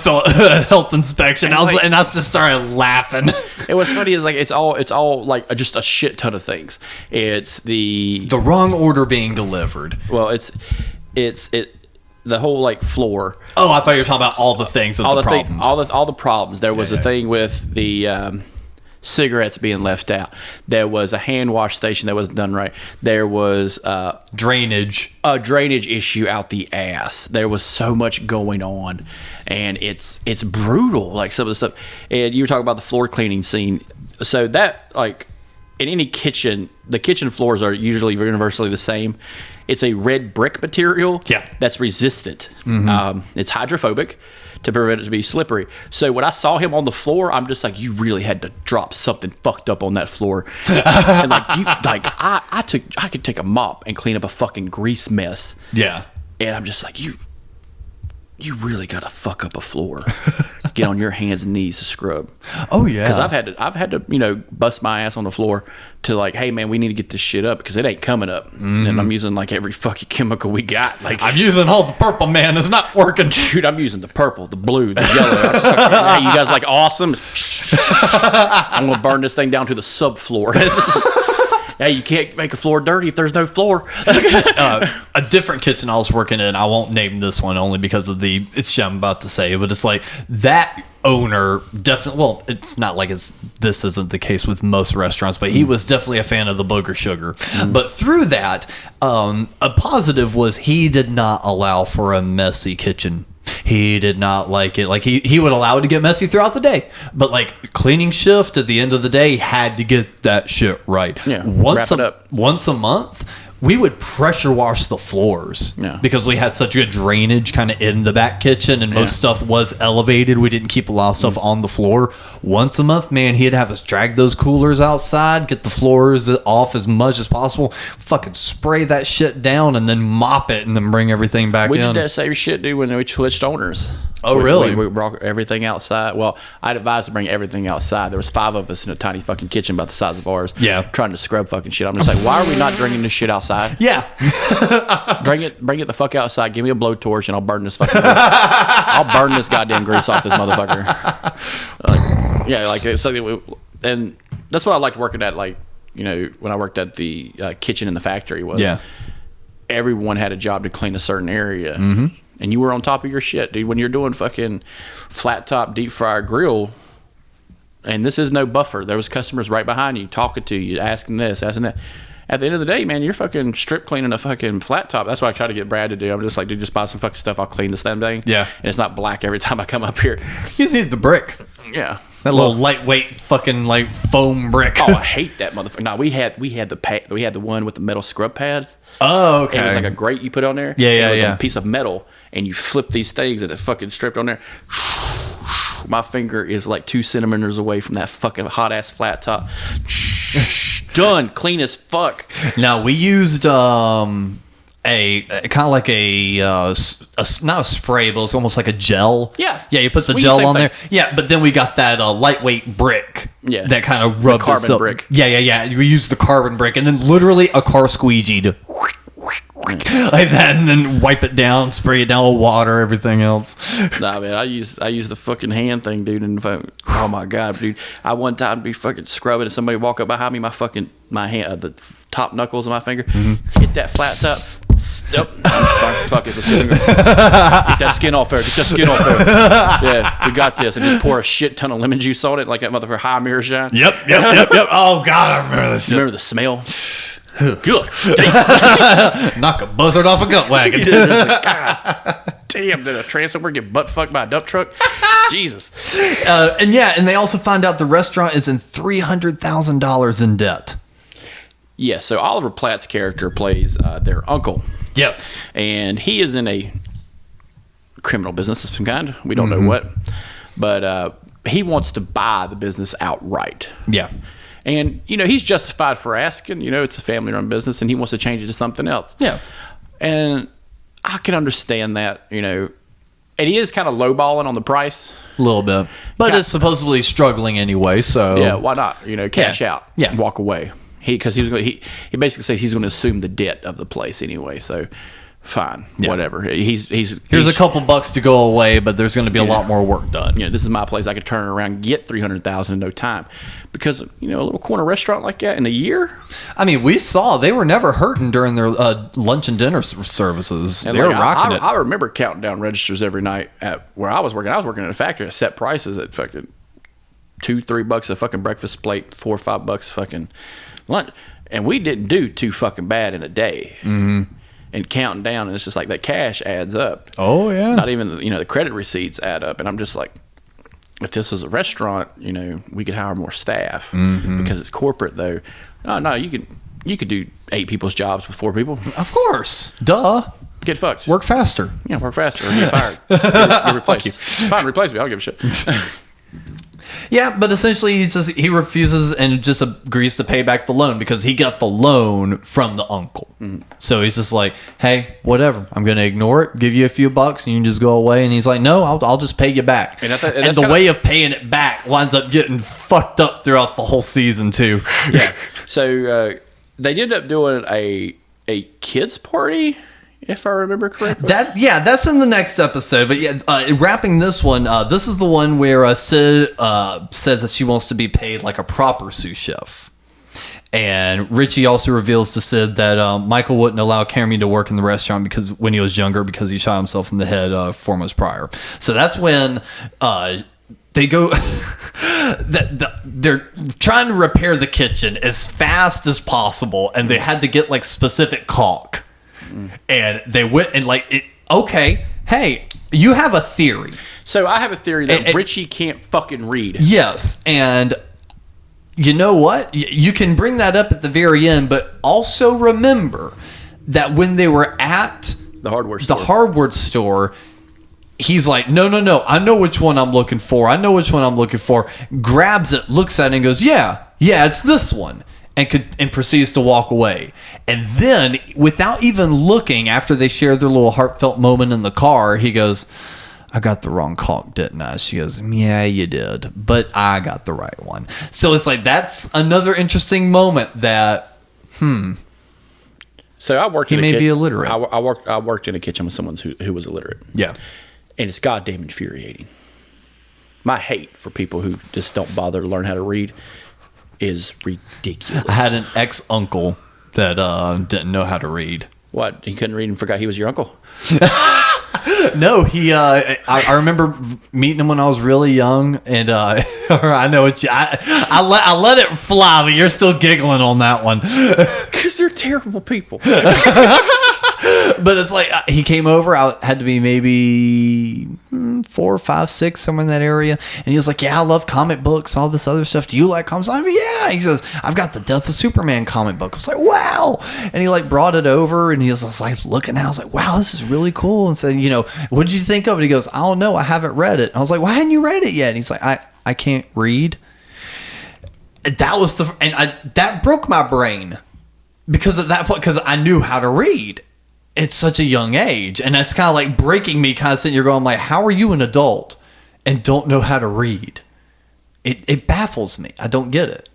health inspection. And I just started laughing. And what's funny is like it's all like just a shit ton of things. It's the wrong order being delivered. Well, it's the whole like floor. Oh, I thought you were talking about all the things of the problems. All the problems. There was a thing with the cigarettes being left out. There was a hand wash station that wasn't done right. There was Drainage. a drainage issue out the ass. There was so much going on, and it's brutal. Like some of the stuff, and you were talking about the floor cleaning scene. So that, like, in any kitchen, the kitchen floors are usually universally the same. It's a red brick material that's resistant. It's hydrophobic to prevent it to be slippery. So when I saw him on the floor, I'm just like, you really had to drop something fucked up on that floor. And I could take a mop and clean up a fucking grease mess. Yeah. And I'm just like, you really gotta fuck up a floor. Get on your hands and knees to scrub. Oh yeah. Because I've had to bust my ass on the floor to, like, hey man, we need to get this shit up because it ain't coming up. And I'm using like every fucking chemical we got. Like, I'm using all the purple, man. It's not working. Dude, I'm using the purple, the blue, the yellow. Hey, you guys like awesome? I'm gonna burn this thing down to the subfloor. Hey, you can't make a floor dirty if there's no floor. A different kitchen I was working in, I won't name this one only because of it's shit I'm about to say, but it's like that owner definitely, well, it's not like this isn't the case with most restaurants, but he was definitely a fan of the booger sugar. But through that, a positive was he did not allow for a messy kitchen. He did not like it. Like he would allow it to get messy throughout the day, but like cleaning shift at the end of the day had to get that shit right. Yeah, wrap it up. Once a month, we would pressure wash the floors because we had such good drainage kind of in the back kitchen, and most stuff was elevated. We didn't keep a lot of stuff on the floor. Once a month, man, he'd have us drag those coolers outside, get the floors off as much as possible, fucking spray that shit down, and then mop it, and then bring everything back in. We did that same shit, dude, when we switched owners. Oh, really? We brought everything outside. Well, I'd advise to bring everything outside. There was 5 of us in a tiny fucking kitchen about the size of ours. Yeah. Trying to scrub fucking shit. I'm just like, why are we not drinking this shit outside? Yeah. Bring it the fuck outside. Give me a blowtorch and I'll burn this fucking grease. I'll burn this goddamn grease off this motherfucker. And that's what I liked working at, like, when I worked at the kitchen in the factory was everyone had a job to clean a certain area. Mm-hmm. And you were on top of your shit, dude. When you're doing fucking flat top deep fryer grill, and this is no buffer. There was customers right behind you talking to you, asking this, asking that. At the end of the day, man, you're fucking strip cleaning a fucking flat top. That's what I try to get Brad to do. I'm just like, dude, just buy some fucking stuff. I'll clean this damn thing. Yeah. And it's not black every time I come up here. You just need the brick. Yeah. That little lightweight fucking like foam brick. Oh, I hate that motherfucker. No, we had the one with the metal scrub pads. Oh, okay. It was like a grate you put on there. Yeah, it was yeah. a piece of metal, and you flip these things, and it fucking stripped on there. My finger is like 2 centimeters away from that fucking hot ass flat top. Done, clean as fuck. Now we used a kind of like not a spray, but it's almost like a gel. Yeah. Yeah, you put the gel on there. Yeah, but then we got that lightweight brick. Yeah. That kind of rubbed carbon itself. brick. Yeah. We used the carbon brick, and then literally a car squeegeed. Like that, and then wipe it down, spray it down with water, everything else. Nah, man, I use the fucking hand thing, dude. And oh my god, dude, I one time be fucking scrubbing, and somebody walk up behind me, my hand, the top knuckles of my finger, hit that flat top. Yep. Fuck it. Get that skin off there. Yeah, we got this. And just pour a shit ton of lemon juice on it, like that motherfucker high mirror shine. Yep. Oh god, I remember this shit. Remember the smell? Good. Knock a buzzard off a gut wagon. God damn, did a transformer get butt fucked by a dump truck? Jesus. And they also find out the restaurant is in $300,000 in debt. Yeah, so Oliver Platt's character plays their uncle. Yes. And he is in a criminal business of some kind. We don't know what. But he wants to buy the business outright. Yeah. And, he's justified for asking. It's a family-run business, and he wants to change it to something else. Yeah. And I can understand that, And he is kind of lowballing on the price. A little bit. But it's supposedly struggling anyway, so... Yeah, why not? Cash out. Yeah. And walk away. Because he basically said he's going to assume the debt of the place anyway, so... Fine, whatever. He's Here's a couple bucks to go away, but there's going to be a lot more work done. This is my place. I could turn it around and get $300,000 in no time, because a little corner restaurant like that in a year. I mean, we saw they were never hurting during their lunch and dinner services. And they were rocking it. I remember counting down registers every night at where I was working. I was working at a factory at set prices at fucking $2-3 a fucking breakfast plate, $4 or $5 fucking lunch, and we didn't do too fucking bad in a day. And counting down, and it's just like that cash adds up. Oh yeah. Not even the credit receipts add up, and I'm just like, if this was a restaurant, we could hire more staff because it's corporate though. No, you could do 8 people's jobs with 4 people. Of course. Duh. Get fucked. Work faster. Yeah, work faster or get fired. Get replaced. Fine, replace me. I don't give a shit. Yeah, but essentially he refuses and just agrees to pay back the loan because he got the loan from the uncle. So he's just like, hey, whatever. I'm going to ignore it, give you a few bucks, and you can just go away. And he's like, no, I'll just pay you back. And the way of paying it back winds up getting fucked up throughout the whole season too. Yeah. So they ended up doing a kids party, if I remember correctly. That's in the next episode. But wrapping this one, this is the one where Sid said that she wants to be paid like a proper sous chef. And Richie also reveals to Sid that Michael wouldn't allow Carmy to work in the restaurant because when he was younger, because he shot himself in the head 4 months prior. So that's when they go. They're trying to repair the kitchen as fast as possible, and they had to get like specific caulk. And they went and okay, hey, you have a theory. So I have a theory that Richie can't fucking read. Yes, and you know what? You can bring that up at the very end, but also remember that when they were at the hardware store, he's like, no, I know which one I'm looking for. Grabs it, looks at it, and goes, yeah, it's this one. And proceeds to walk away. And then, without even looking, after they share their little heartfelt moment in the car, he goes, I got the wrong caulk, didn't I? She goes, yeah, you did. But I got the right one. So it's like, that's another interesting moment that, So I worked he may be illiterate. I worked in a kitchen with someone who was illiterate. Yeah. And it's goddamn infuriating. My hate for people who just don't bother to learn how to read is ridiculous. I had an ex-uncle that didn't know how to read. What? He couldn't read and forgot he was your uncle? No, I remember meeting him when I was really young, and I know what I let it fly, but you're still giggling on that one. Because they're terrible people. But it's like he came over. I had to be maybe 4, 5, 6, somewhere in that area. And he was like, yeah, I love comic books, all this other stuff. Do you like comics? I'm like, yeah. He says, I've got the Death of Superman comic book. I was like, wow. And he brought it over, and he was like looking at it. I was like, wow, this is really cool. And said, what did you think of it? He goes, I don't know. I haven't read it. I was like, why hadn't you read it yet? And he's like, I can't read. That was that broke my brain because at that point, because I knew how to read. It's such a young age, and that's kind of like breaking me. Kind of sitting, you're going like, how are you an adult and don't know how to read? It baffles me. I don't get it.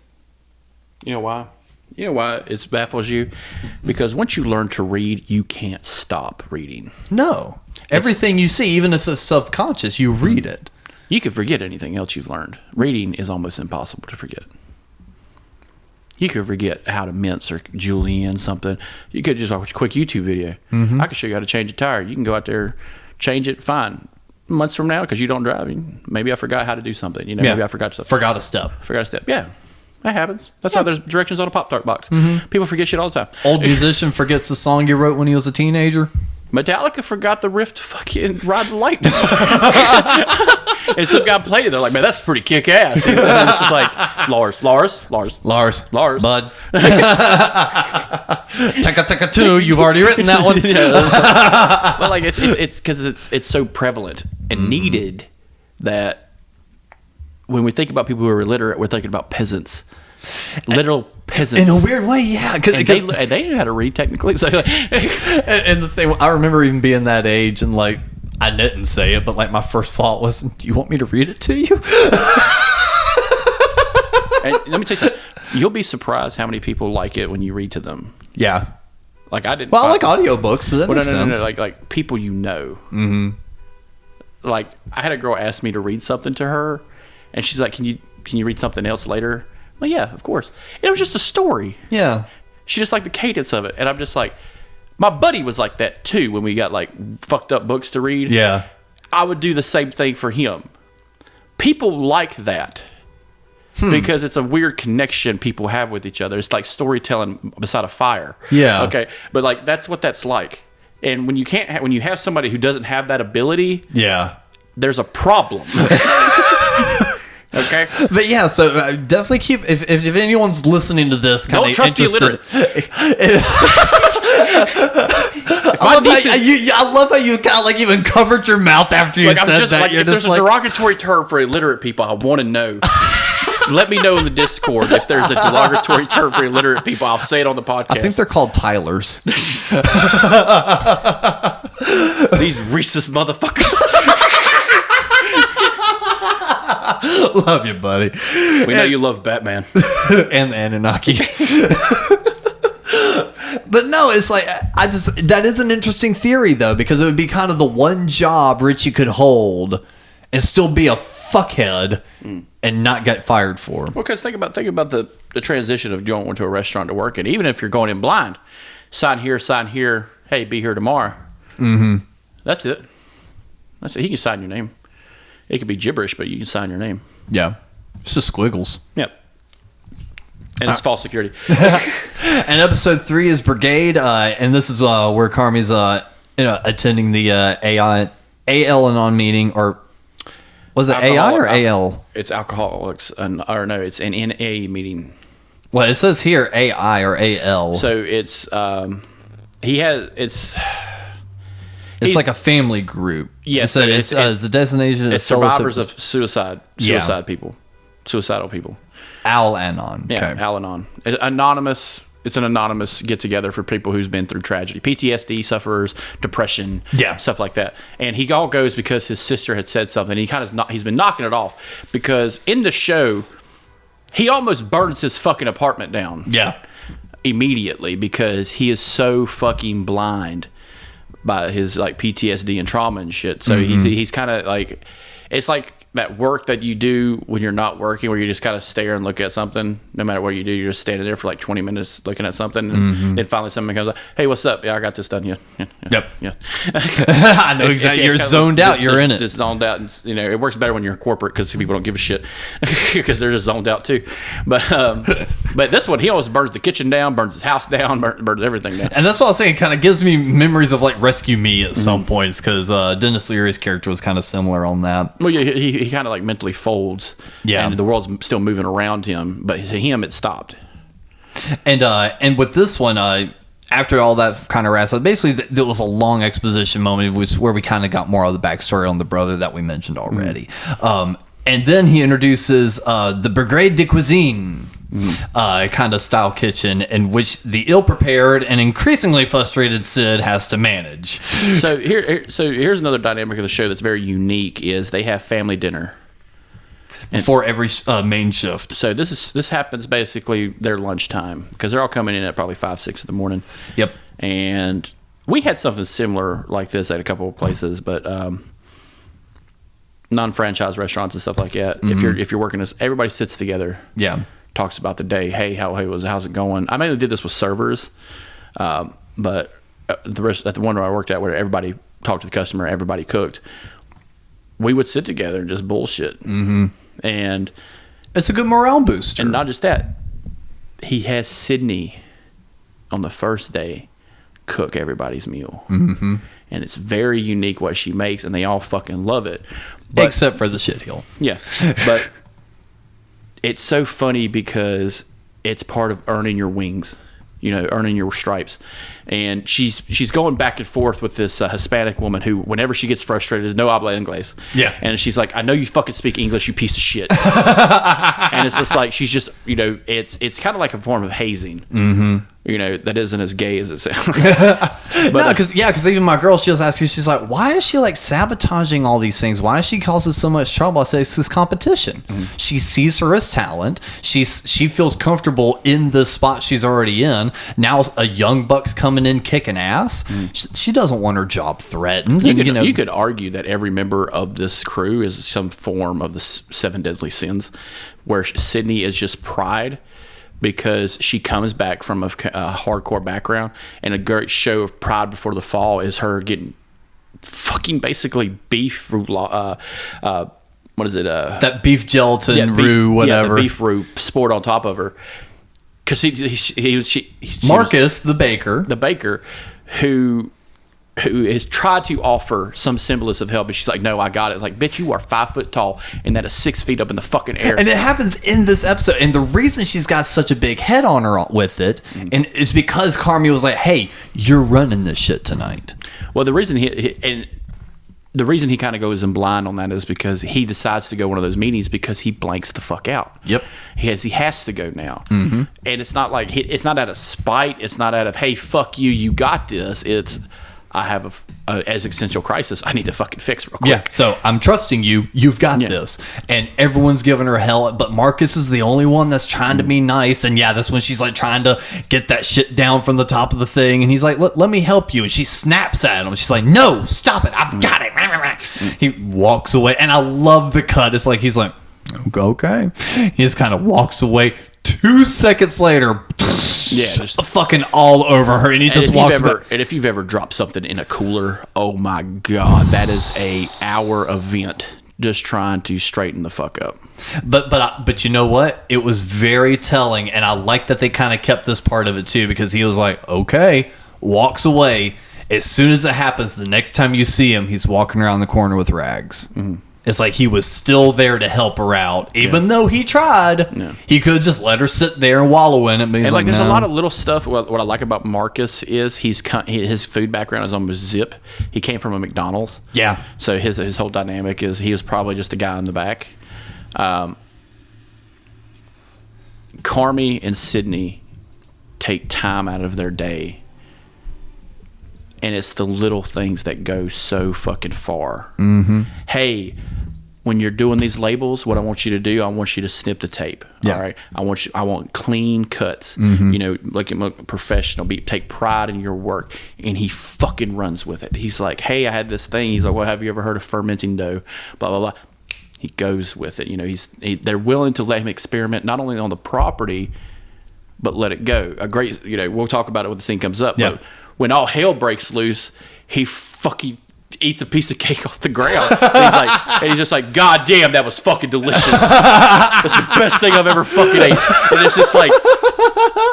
You know why? You know why it baffles you? Because once you learn to read, you can't stop reading. No, everything you see, even if it's subconscious, you read it. You could forget anything else you've learned. Reading is almost impossible to forget. You could forget how to mince or julienne something. You could just watch a quick YouTube video. I could show you how to change a tire. You can go out there, change it, fine. Months from now, because you don't drive, maybe I forgot how to do something. Maybe I forgot something. Forgot a step. Yeah, that happens. That's how there's directions on a Pop-Tart box. People forget shit all the time. Old musician forgets the song you wrote when he was a teenager. Metallica forgot the riff to fucking Ride the Lightning. And some guy played it. They're like, man, that's pretty kick ass. And it's just like, Lars, bud. Taka 2, you've already written that one. But like, it's because it's so prevalent and needed that when we think about people who are illiterate, we're thinking about peasants. Literal peasants. In a weird way, yeah. And they knew how to read technically. So, and the thing, I remember even being that age and I didn't say it, but my first thought was, do you want me to read it to you? And let me tell you something. You'll be surprised how many people like it when you read to them. Yeah. I didn't. Well, I like audiobooks, so that makes sense. No. Like people Mm-hmm. I had a girl ask me to read something to her, and she's like, "Can you read something else later?" Well, yeah, of course. And it was just a story. Yeah. She just liked the cadence of it, and I'm just like, my buddy was like that too when we got fucked up books to read. Yeah. I would do the same thing for him. People like that. because it's a weird connection people have with each other. It's like storytelling beside a fire. Yeah. Okay. But like that's what that's like. And when you can't, when you have somebody who doesn't have that ability, Yeah. there's a problem. Okay. But yeah, so definitely keep if anyone's listening to this kind Don't of trust the interested. illiterate. I love how you kind of like even covered your mouth after you Like, I'm said just that. like, You're if there's just a like, derogatory term for illiterate people, I want to know. Let me know in the Discord if there's a derogatory term for illiterate people. I'll say it on the podcast. I think they're called Tylers. These racist motherfuckers. Love you, buddy. We know you love Batman. And the Anunnaki. But no, it's like that is an interesting theory though, because it would be kind of the one job Richie could hold and still be a fuckhead and not get fired for. Well, because think about the transition of going to a restaurant to work, and even if you're going in blind, sign here, hey, be here tomorrow. Mm-hmm. That's it. He can sign your name. It could be gibberish, but you can sign your name. Yeah, it's just squiggles. Yep. And it's false security. And episode 3 is Brigade, and this is where Carmy's attending the Al-Anon meeting, or was it AI or AL? It's alcoholics, it's an NA meeting. Well, it says here AI or AL. So it's It's like a family group. Yes, so it's the designation. It's survivors of suicidal people. Al-Anon. Yeah, Okay. Al-Anon. Anonymous. It's an anonymous get together for people who's been through tragedy, PTSD sufferers, depression, stuff like that. And he all goes because his sister had said something. He's been knocking it off because in the show, he almost burns his fucking apartment down. Yeah. Immediately because he is so fucking blind by his like PTSD and trauma and shit. So he's kind of like, it's like that work that you do when you're not working, where you just kind of stare and look at something. No matter what you do, you're just standing there for like 20 minutes looking at something, and then finally something comes up. Hey, what's up? Yeah, I got this done. Yeah. Yep. Yeah. I know exactly. You're zoned out. You're in it. Just zoned out, and it works better when you're corporate because people don't give a shit because they're just zoned out too. But this one, he always burns the kitchen down, burns his house down, burns everything down. And that's what I was saying. It kind of gives me memories of like Rescue Me at some points, because Dennis Leary's character was kind of similar on that. Well, yeah, he kind of like mentally folds. Yeah, and the world's still moving around him, but to him it stopped. And with this one, after all that kind of wraps up, basically there was a long exposition moment where we kind of got more of the backstory on the brother that we mentioned already. And then he introduces the Brigade de Cuisine kind of style kitchen, in which the ill-prepared and increasingly frustrated Sid has to manage. So here's another dynamic of the show that's very unique: is they have family dinner. For every main shift. So this happens basically their lunchtime, because they're all coming in at probably 5-6 in the morning. Yep. And we had something similar like this at a couple of places, but non-franchise restaurants and stuff like that. If you're working this, everybody sits together. Yeah. Talks about the day. Hey, how's it going? I mainly did this with servers, but the rest at the one where I worked at, where everybody talked to the customer, everybody cooked. We would sit together and just bullshit. Mm-hmm. And it's a good morale booster. And not just that, he has Sydney on the first day cook everybody's meal. Mm-hmm. And it's very unique what she makes, and they all fucking love it. But, except for the shitheel. Yeah. But it's so funny because it's part of earning your wings, earning your stripes. And she's going back and forth with this Hispanic woman who, whenever she gets frustrated, is no habla inglés. Yeah. And she's like, I know you fucking speak English, you piece of shit. And it's just like, she's just, it's kind of like a form of hazing. Mm-hmm. That isn't as gay as it sounds. But, no, because even my girl, she'll ask you, she's like, why is she like sabotaging all these things? Why is she causing so much trouble? I say, it's this competition. Mm-hmm. She sees her as talent. She feels comfortable in the spot she's already in. Now a young buck's coming in kicking ass. Mm. She doesn't want her job threatened. You could argue that every member of this crew is some form of the 7 deadly sins, where Sydney is just pride, because she comes back from a hardcore background, and a great show of Pride Before the Fall is her getting fucking basically beef what is it? That beef gelatin roux, whatever. Yeah, the beef roux sport on top of her. Because Marcus, the baker, who has tried to offer some semblance of help, and she's like, no, I got it. It's like, bitch, you are 5 foot tall, and that is 6 feet up in the fucking air. And it happens in this episode. And the reason she's got such a big head on her with it, and is because Carmy was like, hey, you're running this shit tonight. Well, the reason he kind of goes in blind on that is because he decides to go one of those meetings because he blanks the fuck out. Yep. He has to go now. And it's not like, it's not out of spite. It's not out of, hey, fuck you, you got this. It's, I have a existential crisis I need to fucking fix real quick. Yeah, so I'm trusting you. You've got this. And everyone's giving her hell, but Marcus is the only one that's trying to be nice. And yeah, that's when she's like trying to get that shit down from the top of the thing. And he's like, let me help you. And she snaps at him. She's like, no, stop it. I've got it. He walks away. And I love the cut. It's like, he's like, okay. He just kind of walks away. 2 seconds later, just fucking all over her, and he just walks back. And if you've ever dropped something in a cooler, oh my god, that is a hour event just trying to straighten the fuck up. But you know what? It was very telling, and I like that they kind of kept this part of it too, because he was like, okay, walks away. As soon as it happens, the next time you see him, he's walking around the corner with rags. Mm-hmm. It's like he was still there to help her out, even though he tried. Yeah. He could just let her sit there and wallow in it. But he's and like, there's no. a lot of little stuff. What I like about Marcus is his food background is almost zip. He came from a McDonald's. Yeah. So his whole dynamic is he was probably just a guy in the back. Carmy and Sydney take time out of their day. And it's the little things that go so fucking far. Mm-hmm. Hey, when you're doing these labels, what I want you to do, I want you to snip the tape. Yeah. All right. I want clean cuts. Mm-hmm. You know, like a professional. Take pride in your work. And he fucking runs with it. He's like, hey, I had this thing. He's like, well, have you ever heard of fermenting dough? Blah, blah, blah. He goes with it. You know, they're willing to let him experiment not only on the property, but let it go. A great, you know, we'll talk about it when the scene comes up. Yeah. But when all hell breaks loose, he fucking eats a piece of cake off the ground. And he's just like, God damn, that was fucking delicious. That's the best thing I've ever fucking ate. And it's just like,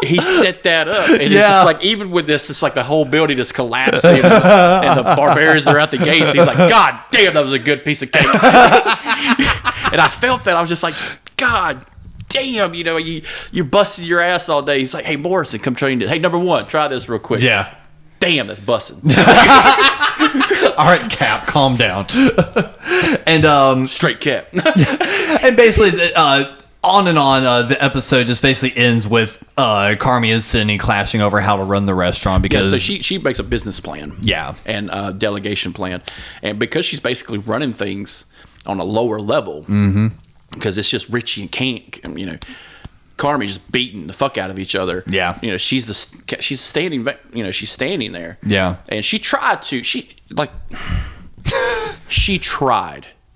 he set that up. And it's just like, even with this, it's like the whole building is collapsing and the barbarians are out the gates. He's like, God damn, that was a good piece of cake. And I felt that. I was just like, God damn, you know, you're busting your ass all day. He's like, hey, Morrison, come train this. Hey, number one, try this real quick. Yeah. Damn, that's busting. All right, Cap, calm down. And straight Cap. And basically, on and on, the episode just basically ends with Carmy and Sydney clashing over how to run the restaurant because so she makes a business plan. Yeah, and a delegation plan, and because she's basically running things on a lower level, because it's just Richie and Kant, you know. Carmy just beating the fuck out of each other. Yeah. You know, she's standing there. Yeah. And she tried to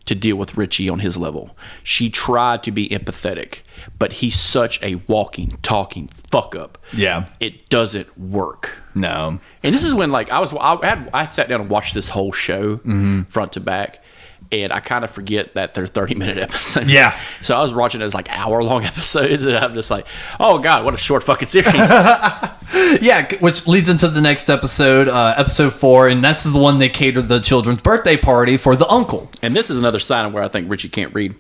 deal with Richie on his level. She tried to be empathetic, but he's such a walking, talking fuck up. Yeah. It doesn't work. No. And this is when like I sat down and watched this whole show front to back. And I kind of forget that they're 30-minute episodes. Yeah. So I was watching it as like hour-long episodes, and I'm just like, oh, God, what a short fucking series. Yeah, which leads into the next episode, episode 4, and this is the one they catered the children's birthday party for the uncle. And this is another sign of where I think Richie can't read.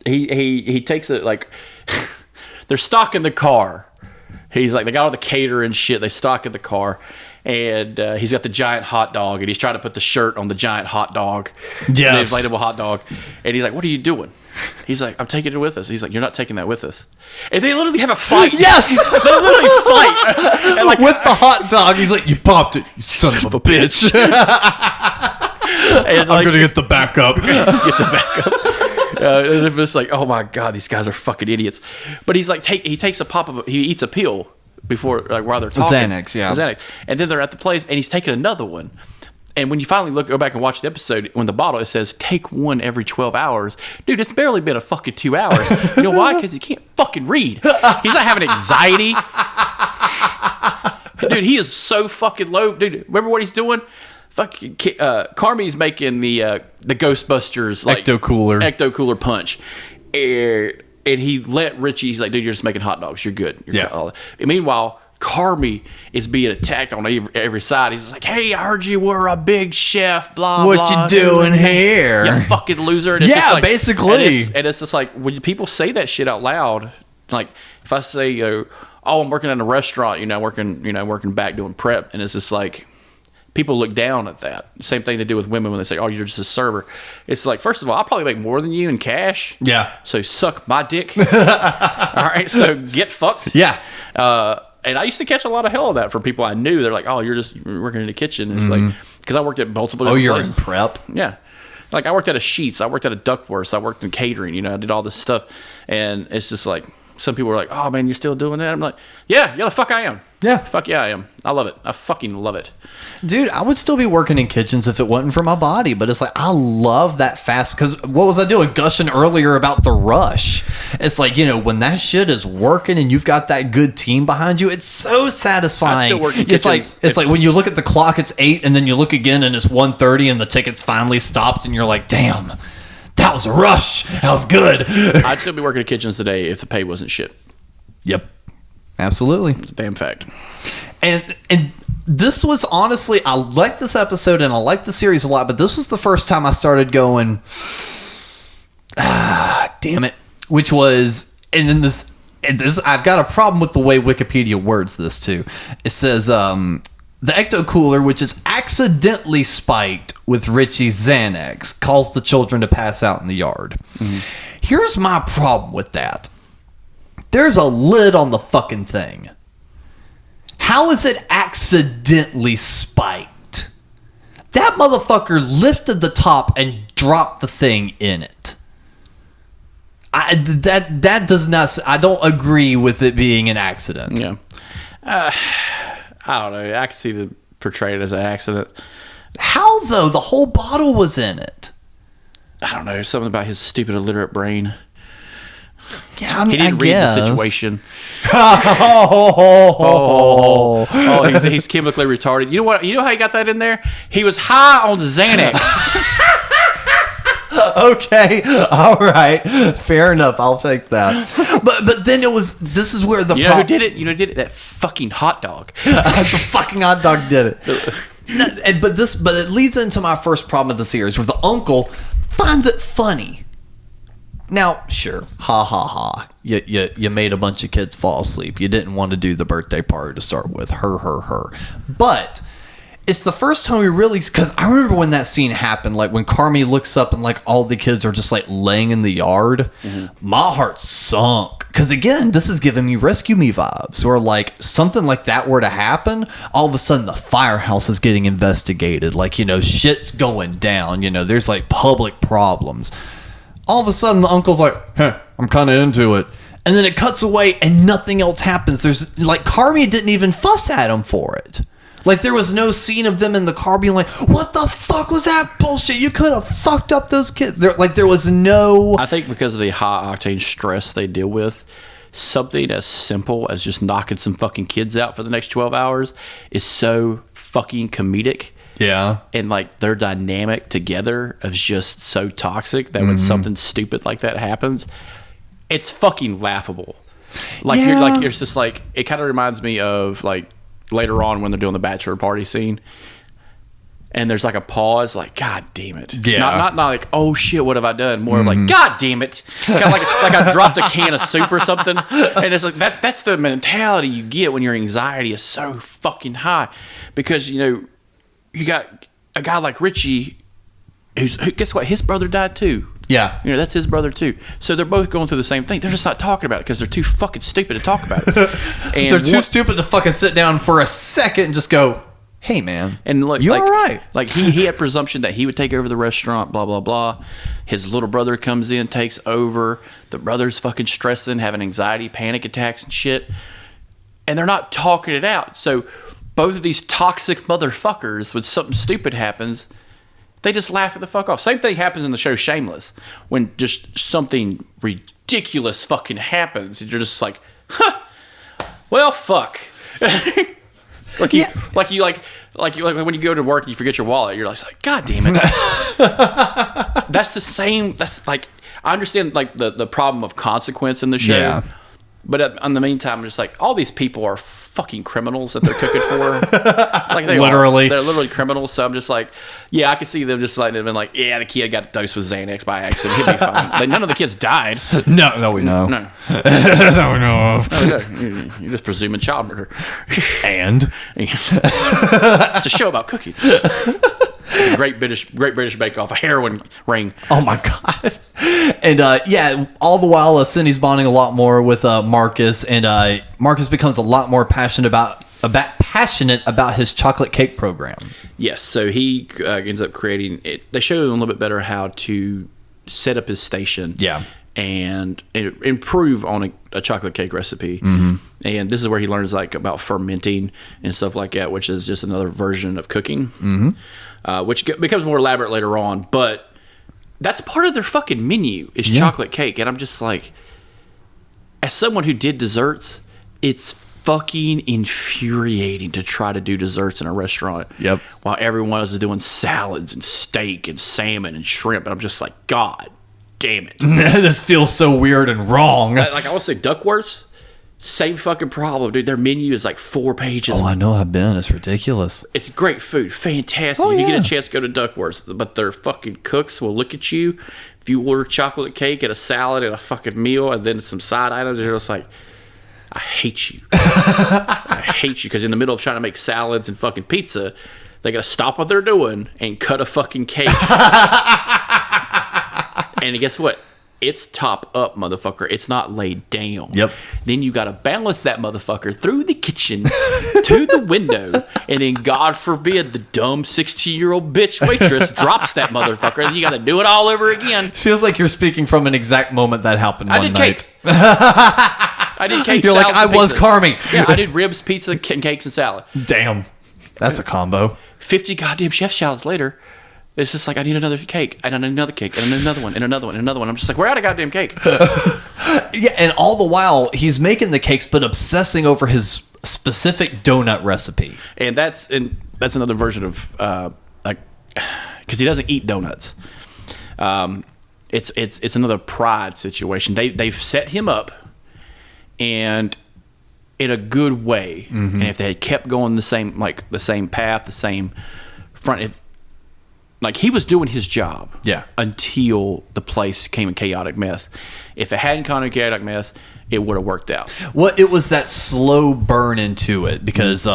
He takes it like, they're stocking the car. He's like, they got all the cater and shit. They stock in the car. And he's got the giant hot dog, and he's trying to put the shirt on the giant hot dog, the inflatable hot dog. And he's like, "What are you doing?" He's like, "I'm taking it with us." He's like, "You're not taking that with us." And they literally have a fight. Yes, they literally fight. And like, with the hot dog, he's like, "You popped it, you son of a bitch." And I'm gonna get the backup. Get the backup. And it's just like, oh my God, these guys are fucking idiots. But he's like, he takes a pop of he eats a pill. Before, like, while they're talking. Xanax, yeah. Xanax. And then they're at the place, and he's taking another one. And when you finally go back and watch the episode, when the bottle, it says, take one every 12 hours. Dude, it's barely been a fucking 2 hours. You know why? Because he can't fucking read. He's not having anxiety. Dude, he is so fucking low. Dude, remember what he's doing? Carmy's making the Ghostbusters like ecto cooler punch, and he let Richie. He's like, dude, you're just making hot dogs. You're good. And meanwhile, Carmy is being attacked on every side. He's like, hey, I heard you were a big chef. Blah blah. What you doing here? You fucking loser. And it's just like, basically. And it's just like when people say that shit out loud. Like if I say, oh, I'm working in a restaurant, working back doing prep, and it's just like. People look down at that. Same thing they do with women when they say, oh, you're just a server. It's like, first of all, I'll probably make more than you in cash. Yeah. So suck my dick. All right. So get fucked. Yeah. And I used to catch a lot of hell of that from people I knew. They're like, oh, you're just working in the kitchen. And it's like, because I worked at multiple different places. In prep? Yeah. Like I worked at a Sheetz. I worked at a Duckworth. I worked in catering. I did all this stuff. And it's just like, some people are like, oh, man, you're still doing that? I'm like, yeah, the fuck I am. Yeah. Fuck yeah, I am. I love it. I fucking love it. Dude, I would still be working in kitchens if it wasn't for my body, but it's like, I love that fast, because what was I doing? Gushing earlier about the rush. It's like, when that shit is working and you've got that good team behind you, it's so satisfying. I still work in it's kitchens. like when you look at the clock, it's 8, and then you look again and it's 1:30 and the ticket's finally stopped and you're like, damn, that was a rush. That was good. I'd still be working in kitchens today if the pay wasn't shit. Yep. Absolutely. It's a damn fact. And this was honestly, I like this episode and I like the series a lot, but this was the first time I started going, damn it. Which was, and then this, I've got a problem with the way Wikipedia words this too. It says, the ecto cooler, which is accidentally spiked with Richie's Xanax, caused the children to pass out in the yard. Mm-hmm. Here's my problem with that. There's a lid on the fucking thing. How is it accidentally spiked? That motherfucker lifted the top and dropped the thing in it. That does not. I don't agree with it being an accident. Yeah. I don't know. I can see the portrayed as an accident. How though? The whole bottle was in it. I don't know. Something about his stupid illiterate brain. Yeah, I mean, he didn't read the situation. He's chemically retarded. You know what? You know how he got that in there? He was high on Xanax. Okay, all right, fair enough. I'll take that. But then it was. This is where the you know who did it? You know who did it? That fucking hot dog. The fucking hot dog did it. But it leads into my first problem of the series, where the uncle finds it funny. Now, sure, ha ha ha. You made a bunch of kids fall asleep. You didn't want to do the birthday party to start with. Her. But it's the first time we really, because I remember when that scene happened, like when Carmy looks up and like all the kids are just like laying in the yard. Mm-hmm. My heart sunk. Because again, this is giving me Rescue Me vibes, where like something like that were to happen, all of a sudden the firehouse is getting investigated. Like, shit's going down. There's like public problems. All of a sudden, the uncle's like, I'm kind of into it. And then it cuts away and nothing else happens. There's like, Carmy didn't even fuss at him for it. Like, there was no scene of them in the car being like, what the fuck was that bullshit? You could have fucked up those kids. There was no... I think because of the high-octane stress they deal with, something as simple as just knocking some fucking kids out for the next 12 hours is so fucking comedic. Yeah. And like their dynamic together is just so toxic that when something stupid like that happens, it's fucking laughable. Like you're just like, it kind of reminds me of like later on when they're doing the bachelor party scene and there's like a pause, like, God damn it. Yeah. Not like, oh shit, what have I done? More of like, God damn it. Kind of like I dropped a can of soup or something. And it's like, that's the mentality you get when your anxiety is so fucking high because, you got a guy like Richie who guess what? His brother died too. Yeah. That's his brother too. So they're both going through the same thing. They're just not talking about it because they're too fucking stupid to talk about it. And they're too stupid to fucking sit down for a second and just go, hey man, and look, you all right? Like he had presumption that he would take over the restaurant, blah, blah, blah. His little brother comes in, takes over. The brother's fucking stressing, having anxiety, panic attacks and shit. And they're not talking it out. So both of these toxic motherfuckers, when something stupid happens, they just laugh it the fuck off. Same thing happens in the show Shameless. When just something ridiculous fucking happens, and you're just like, huh, well, fuck. Like when you go to work and you forget your wallet, you're like, God damn it. That's the same. That's like, I understand like the problem of consequence in the show. Yeah. But in the meantime, I'm just like, all these people are fucking criminals that they're cooking for. Like they're literally criminals. So I'm just like, yeah, I could see them just like they've been like, yeah, the kid got dosed with Xanax by accident. He'll be fine. Like, none of the kids died. No, we know. No, No, we know of. you're just presuming child murder. And It's a show about cooking. Great British Bake Off, a heroin ring. oh my god. And all the while Cindy's bonding a lot more with Marcus, and Marcus becomes a lot more passionate about his chocolate cake program. Yes, so he ends up creating it. They show him a little bit better how to set up his station. Yeah. And improve on a chocolate cake recipe. Mm-hmm. And this is where he learns like about fermenting and stuff like that, which is just another version of cooking, which becomes more elaborate later on. But that's part of their fucking menu is chocolate cake. And I'm just like, as someone who did desserts, it's fucking infuriating to try to do desserts in a restaurant. Yep. While everyone else is doing salads and steak and salmon and shrimp. And I'm just like, God damn it. This feels so weird and wrong. Like I would say Duckworth's, same fucking problem, dude. Their menu is like 4 pages. Oh, I know. I've been. It's ridiculous. It's great food, fantastic. Oh, if you yeah. get a chance to go to Duckworth's, but their fucking cooks will look at you if you order chocolate cake and a salad and a fucking meal and then some side items. They're just like, I hate you. I hate you, because in the middle of trying to make salads and fucking pizza, they gotta stop what they're doing and cut a fucking cake. And guess what? It's top up, motherfucker. It's not laid down. Yep. Then you got to balance that motherfucker through the kitchen to the window. And then, God forbid, the dumb 16-year-old bitch waitress drops that motherfucker. And you got to do it all over again. Feels like you're speaking from an exact moment that happened one night. Cakes. I did cakes. You're like, I was Carmy. Yeah, I did ribs, pizza, and cakes and salad. Damn. That's a combo. 50 goddamn chef salads later. It's just like, I need another cake. I need another cake. And another one. And another one. And another one. I'm just like, we're out of goddamn cake. Yeah, and all the while, he's making the cakes, but obsessing over his specific donut recipe. And that's another version of, like, because he doesn't eat donuts. It's another pride situation. They've set him up, and in a good way. Mm-hmm. And if they had kept going the same path, the same front, like, he was doing his job. Yeah. Until the place became a chaotic mess. If it hadn't gone a chaotic mess, it would have worked out. Well, it was that slow burn into it, because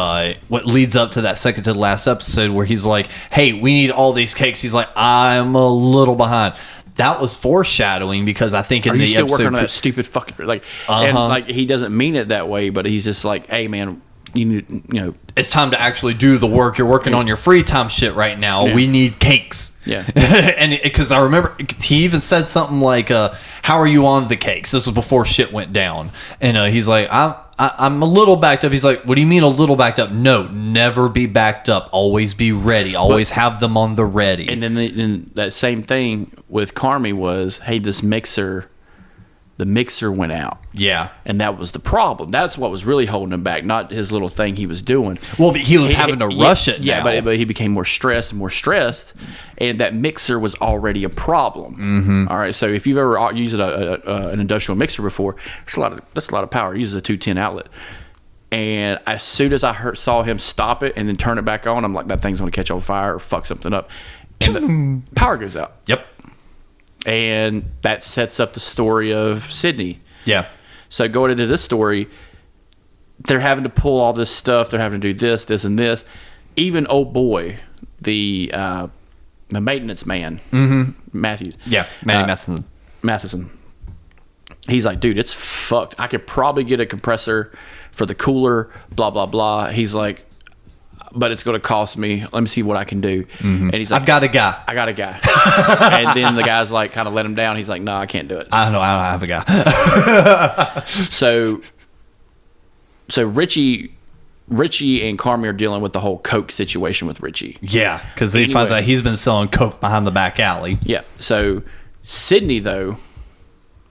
what leads up to that second to the last episode where he's like, hey, we need all these cakes. He's like, I'm a little behind. That was foreshadowing, because I think in the episode... Are you still working on that stupid fucking... Like, and like, he doesn't mean it that way, but he's just like, hey, man... You know, it's time to actually do the work. You're working on your free time shit right now. Yeah. We need cakes. Yeah. And because I remember he even said something like, how are you on the cakes? This was before shit went down. And he's like, I'm a little backed up. He's like, what do you mean a little backed up? No, never be backed up. Always be ready. Always have them on the ready. And then that same thing with Carmy was, hey, the mixer went out. Yeah. And that was the problem. That's what was really holding him back, not his little thing he was doing. Well, but he was having to rush it now. Yeah, but he became more stressed, and that mixer was already a problem. Mm-hmm. All right, so if you've ever used an industrial mixer before, that's a lot of power. It uses a 210 outlet. And as soon as I saw him stop it and then turn it back on, I'm like, that thing's going to catch on fire or fuck something up. And the power goes out. Yep. And that sets up the story of Sydney. Yeah. So going into this story, they're having to pull all this stuff. They're having to do this, and this. Even old boy, the maintenance man, Matthews. Yeah, Manny Matheson. He's like, dude, it's fucked. I could probably get a compressor for the cooler, blah, blah, blah. He's like, but it's going to cost me. Let me see what I can do. Mm-hmm. And he's like, I got a guy. And then the guy's like, kind of let him down. He's like, no, I can't do it. I don't have a guy. So Richie and Carmy are dealing with the whole Coke situation with Richie. Yeah, because he finds out he's been selling Coke behind the back alley. Yeah. So Sydney, though,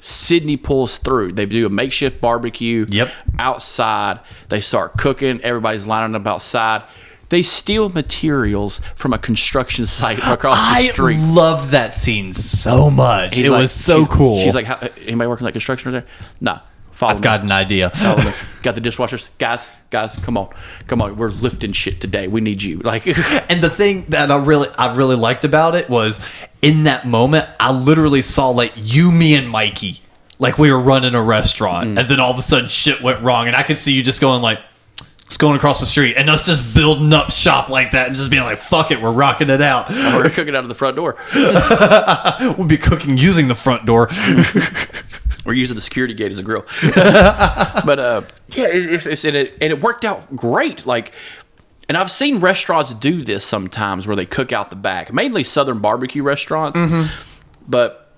Sydney pulls through. They do a makeshift barbecue. Yep. Outside. They start cooking. Everybody's lining up outside. They steal materials from a construction site across the street. I loved that scene so much. He's it like- was so she's- cool. She's like, anybody working like construction over there? Nah. Follow I've me. got an idea. Follow me. Got the dishwashers. Guys, come on. We're lifting shit today. We need you. Like, And the thing that I really liked about it was in that moment, I literally saw like you, me, and Mikey, like we were running a restaurant, and then all of a sudden shit went wrong, and I could see you just going like, it's going across the street, and us just building up shop like that, and just being like, fuck it, we're rocking it out. we're cooking out of the front door. We'll be cooking using the front door. We're using the security gate as a grill. But yeah, it worked out great. Like, and I've seen restaurants do this sometimes where they cook out the back, mainly Southern barbecue restaurants. But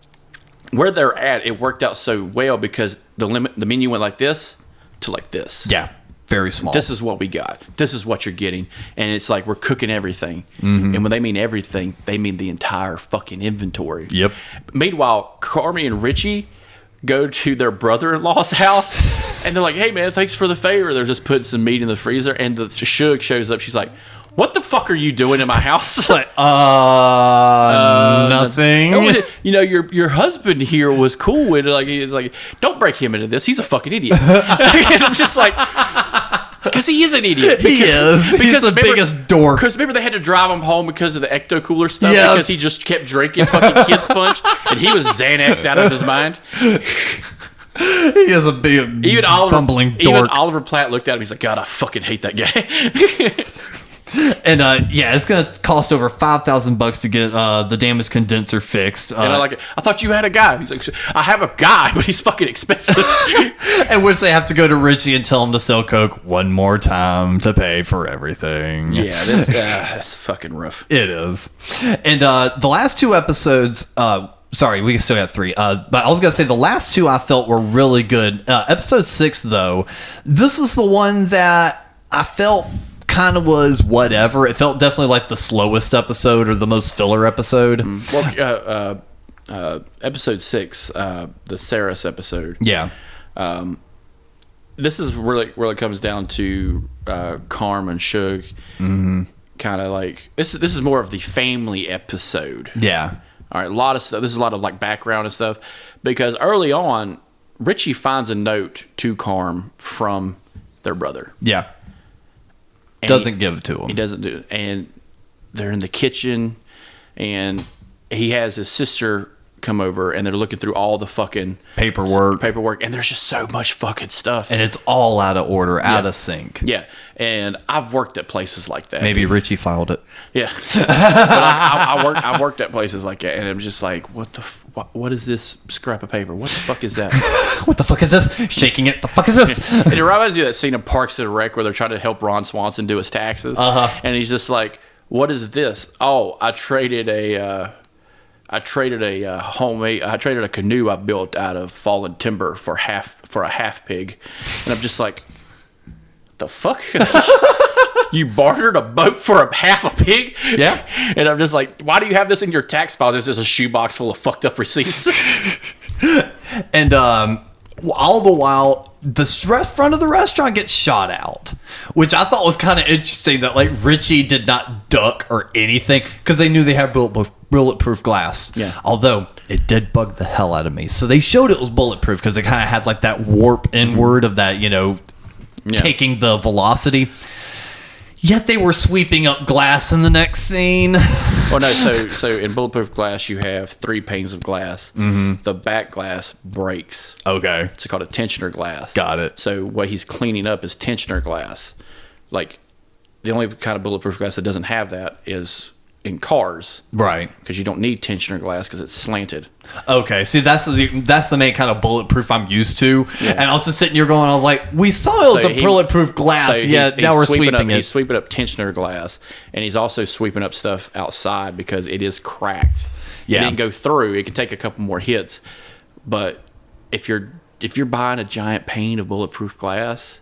where they're at, it worked out so well because the menu went like this to like this. Yeah, very small. This is what we got. This is what you're getting. And it's like we're cooking everything. And when they mean everything, they mean the entire fucking inventory. Yep. Meanwhile, Carmy and Richie go to their brother-in-law's house, and they're like, hey, man, thanks for the favor. They're just putting some meat in the freezer, and the Suge shows up. She's like, what the fuck are you doing in my house? It's like, nothing. you know, your husband here was cool with it. Like, he's like, don't break him into this. He's a fucking idiot. And I'm just like, because he is an idiot. He is. He's the biggest dork. Because remember, they had to drive him home because of the ecto cooler stuff. Yes. Because he just kept drinking fucking kids punch, and he was Xanaxed out of his mind. He is a big, bumbling dork. Even Oliver Platt looked at him. He's like, God, I fucking hate that guy. And yeah, it's gonna cost over $5,000 to get the damaged condenser fixed. And I like it. I thought you had a guy. He's like, I have a guy, but he's fucking expensive. and which they have to go to Richie and tell him to sell coke one more time to pay for everything. Yeah, that's fucking rough. It is. And the last two episodes. Sorry, we still got three. But I was gonna say the last two I felt were really good. Episode 6, though, this is the one that I felt kind of was whatever. It felt definitely like the slowest episode or the most filler episode. Well, episode 6, the Saris episode. Yeah. This is really where it comes down to Carm and Suge. Kind of like this is more of the family episode. Yeah. All right, a lot of stuff. This is a lot of like background and stuff because early on, Richie finds a note to Carm from their brother. Yeah. And Doesn't give it to him. He doesn't do it. And they're in the kitchen, and he has his sister come over, and they're looking through all the fucking paperwork, and there's just so much fucking stuff. and it's all out of order, out of sync. Yeah, and I've worked at places like that. Maybe Richie filed it. Yeah, but I worked at places like that, and I'm just like, what is this scrap of paper? What the fuck is that? What the fuck is this? Shaking it. The fuck is this? And it reminds me of that scene in Parks and Rec where they're trying to help Ron Swanson do his taxes, and he's just like, "What is this? Oh, I traded a canoe I built out of fallen timber for a half pig," and I'm just like, "The fuck." You bartered a boat for a half a pig? Yeah. And I'm just like, why do you have this in your tax file? There's just a shoebox full of fucked up receipts. And all the while, the front of the restaurant gets shot out, which I thought was kind of interesting that like Richie did not duck or anything because they knew they had bulletproof glass. Yeah. Although it did bug the hell out of me. So they showed it was bulletproof because it kind of had like that warp inward of that, taking the velocity. Yet they were sweeping up glass in the next scene. Well, no. So in bulletproof glass, you have 3 panes of glass. Mm-hmm. The back glass breaks. Okay. It's called a tensioner glass. Got it. So what he's cleaning up is tensioner glass. Like the only kind of bulletproof glass that doesn't have that is in cars, Right. because you don't need tensioner glass because it's slanted. Okay. See, that's the main kind of bulletproof I'm used to. Yeah. And I was just sitting here going, I was like, we saw it was a bulletproof glass. Now we're sweeping it. He's sweeping up tensioner glass, and he's also sweeping up stuff outside because it is cracked. Yeah. It didn't go through. It can take a couple more hits, but if you're buying a giant pane of bulletproof glass,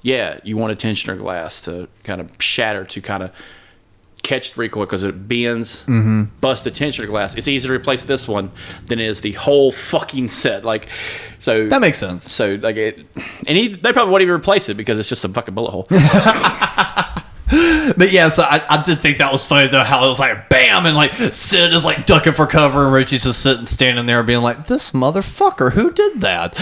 yeah, you want a tensioner glass to kind of shatter, to kind of catch the recoil because it bends, busts the tensioner glass. It's easier to replace this one than it is the whole fucking set. Like, so That makes sense. So like they probably won't even replace it because it's just a fucking bullet hole. But yeah, so I did think that was funny though, how it was like bam, and like Sid is like ducking for cover, and Richie's just standing there being like, "This motherfucker, who did that?"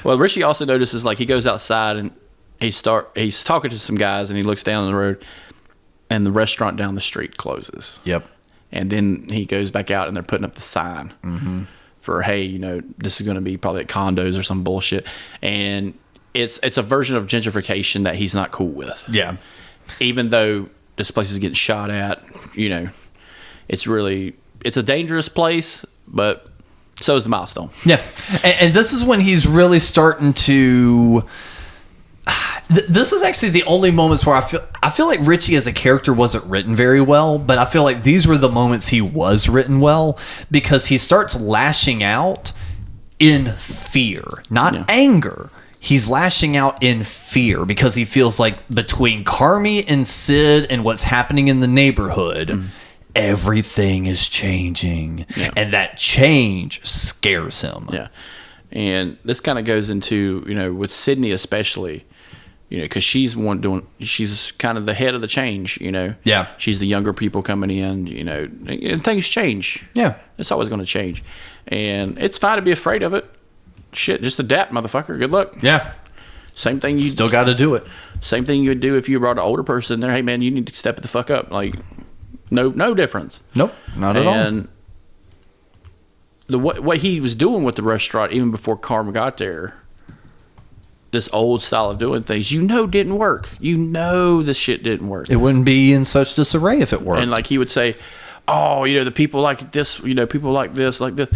Well, Richie also notices like he goes outside and he's talking to some guys, and he looks down the road, and the restaurant down the street closes. Yep. And then he goes back out, and they're putting up the sign for, hey, you know, this is going to be probably at condos or some bullshit, and it's a version of gentrification that he's not cool with. Yeah. Even though this place is getting shot at, you know, it's a dangerous place, but so is the Milestone. Yeah. And this is when he's really starting to... This is actually the only moments where I feel like Richie as a character wasn't written very well, but I feel like these were the moments he was written well, because he starts lashing out in fear, not anger. He's lashing out in fear because he feels like between Carmy and Sid and what's happening in the neighborhood, everything is changing. Yeah. And that change scares him. Yeah. And this kind of goes into, you know, with Sydney especially, you know, because she's kind of the head of the change, you know. Yeah. She's the younger people coming in, you know, and things change. Yeah. It's always going to change. And it's fine to be afraid of it. Shit, just adapt, motherfucker. Good luck. Yeah. Same thing you still got to do it. Same thing you would do if you brought an older person there. Hey, man, you need to step it the fuck up. Like, no difference. Nope, not at all. And what he was doing with the restaurant, even before Carm got there, this old style of doing things, didn't work. This shit didn't work. It wouldn't be in such disarray if it worked. And like he would say, oh, you know, the people like this, you know, people like this, like this.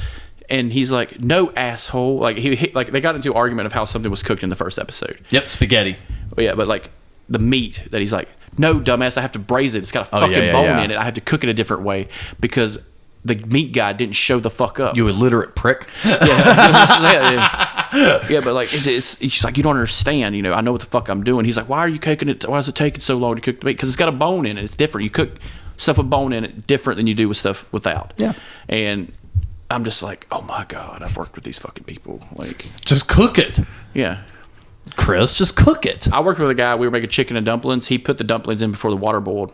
And he's like, no, asshole. Like he like they got into an argument of how something was cooked in the first episode. Yep, spaghetti. Yeah, but like the meat that he's like, no, dumbass, I have to braise it. It's got a fucking bone in it. I have to cook it a different way because the meat guy didn't show the fuck up. You illiterate prick. Yeah, but like it's like, you don't understand. You know, I know what the fuck I'm doing. He's like, why are you cooking it? Why is it taking so long to cook the meat? Because it's got a bone in it. It's different. You cook stuff with bone in it different than you do with stuff without. Yeah, and I'm just like, oh my God, I've worked with these fucking people. Like, just cook it. Yeah. Chris, just cook it. I worked with a guy, we were making chicken and dumplings. He put the dumplings in before the water boiled.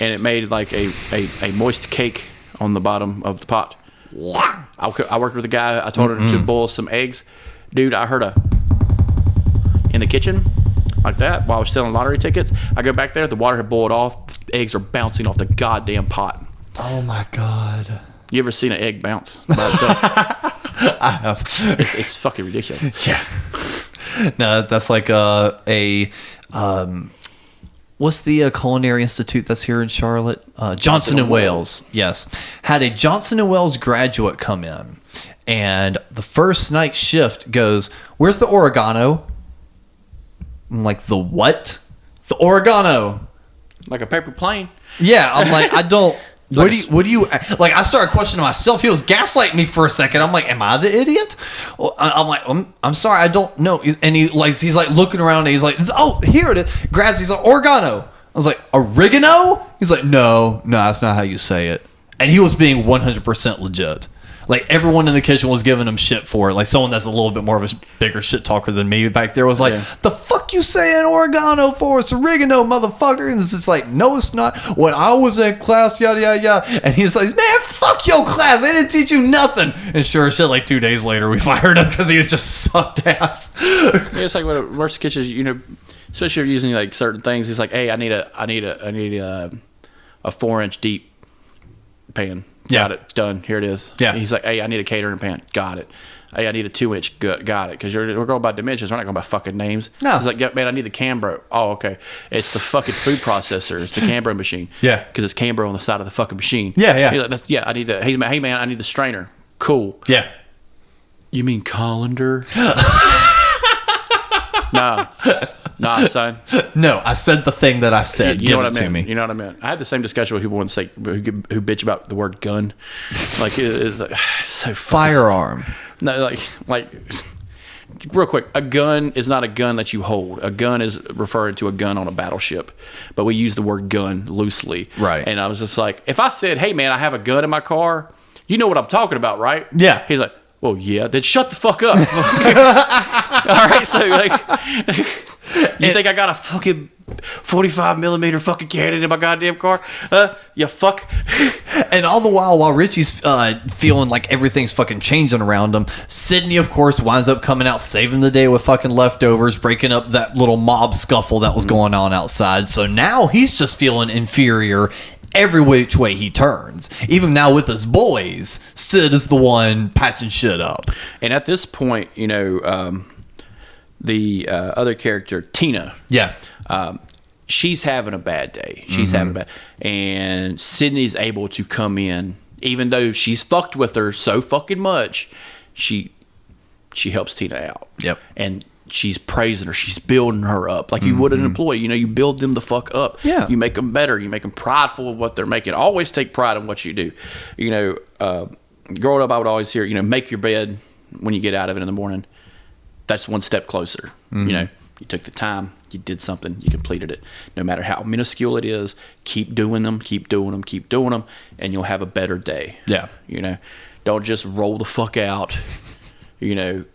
And it made like a moist cake on the bottom of the pot. I worked with a guy, I told her to boil some eggs. Dude, I heard in the kitchen, like that, while I was selling lottery tickets. I go back there, the water had boiled off. The eggs are bouncing off the goddamn pot. Oh my God. You ever seen an egg bounce by itself? I have. It's fucking ridiculous. Yeah. No, that's like what's the culinary institute that's here in Charlotte? Johnson and Wales. Yes. Had a Johnson and Wales graduate come in, and the first night shift goes, "Where's the oregano?" I'm like, "The what?" "The oregano." Like a paper plane. Yeah, I'm like, I don't. What do you like? I started questioning myself. He was gaslighting me for a second. I'm like, am I the idiot? I'm like, I'm sorry, I don't know. And he's like looking around and he's like, oh, here it is. Grabs, he's like, oregano. I was like, oregano? He's like, no, that's not how you say it. And he was being 100% legit. Like, everyone in the kitchen was giving him shit for it. Like, someone that's a little bit more of a bigger shit talker than me back there was like, the fuck you saying oregano for? It's oregano, motherfucker. And it's just like, no, it's not. When I was in class, yada, yada, yada. And he's like, man, fuck your class. They didn't teach you nothing. And sure as shit, like 2 days later, we fired him because he was just sucked ass. Yeah, it's like what worst kitchens, you know, especially if you're using like certain things. He's like, hey, I need a 4-inch deep pan. Got it. Done. Here it is. Yeah. He's like, hey, I need a catering pan. Got it. Hey, I need a 2-inch. Got it. Because we're going by dimensions. We're not going by fucking names. No. He's like, yeah, man, I need the Cambro. Oh, okay. It's the fucking food processor. It's the Cambro machine. Yeah. Because it's Cambro on the side of the fucking machine. Yeah. He's like, I need the. Hey, man, I need the strainer. Cool. Yeah. You mean colander? Nah, son. No, I said the thing that I said. You know Give what it I to mean? me. You know what I mean? I had the same discussion with people once who bitch about the word gun. Like, it's like, so firearm. No, like real quick, a gun is not a gun that you hold. A gun is referring to a gun on a battleship, but we use the word gun loosely. Right. And I was just like, if I said, hey, man, I have a gun in my car, you know what I'm talking about, right? Yeah. He's like, well, yeah, then shut the fuck up. All right, so like, you think I got a fucking 45 millimeter fucking cannon in my goddamn car? You fuck. And all the while Richie's feeling like everything's fucking changing around him, Sydney, of course, winds up coming out saving the day with fucking leftovers, breaking up that little mob scuffle that was going on outside. So now he's just feeling inferior every which way he turns. Even now with his boys, Sid is the one patching shit up. And at this point, you know, the other character, Tina. Yeah. She's having a bad day. She's having a bad, and Sydney's able to come in, even though she's fucked with her so fucking much. She helps Tina out. Yep. And she's praising her. She's building her up like you would an employee. You know, you build them the fuck up. Yeah. You make them better. You make them prideful of what they're making. Always take pride in what you do. You know, growing up, I would always hear, you know, make your bed when you get out of it in the morning. That's one step closer. You know, you took the time. You did something, you completed it. No matter how minuscule it is, keep doing them, and you'll have a better day. Yeah. You know, don't just roll the fuck out, you know,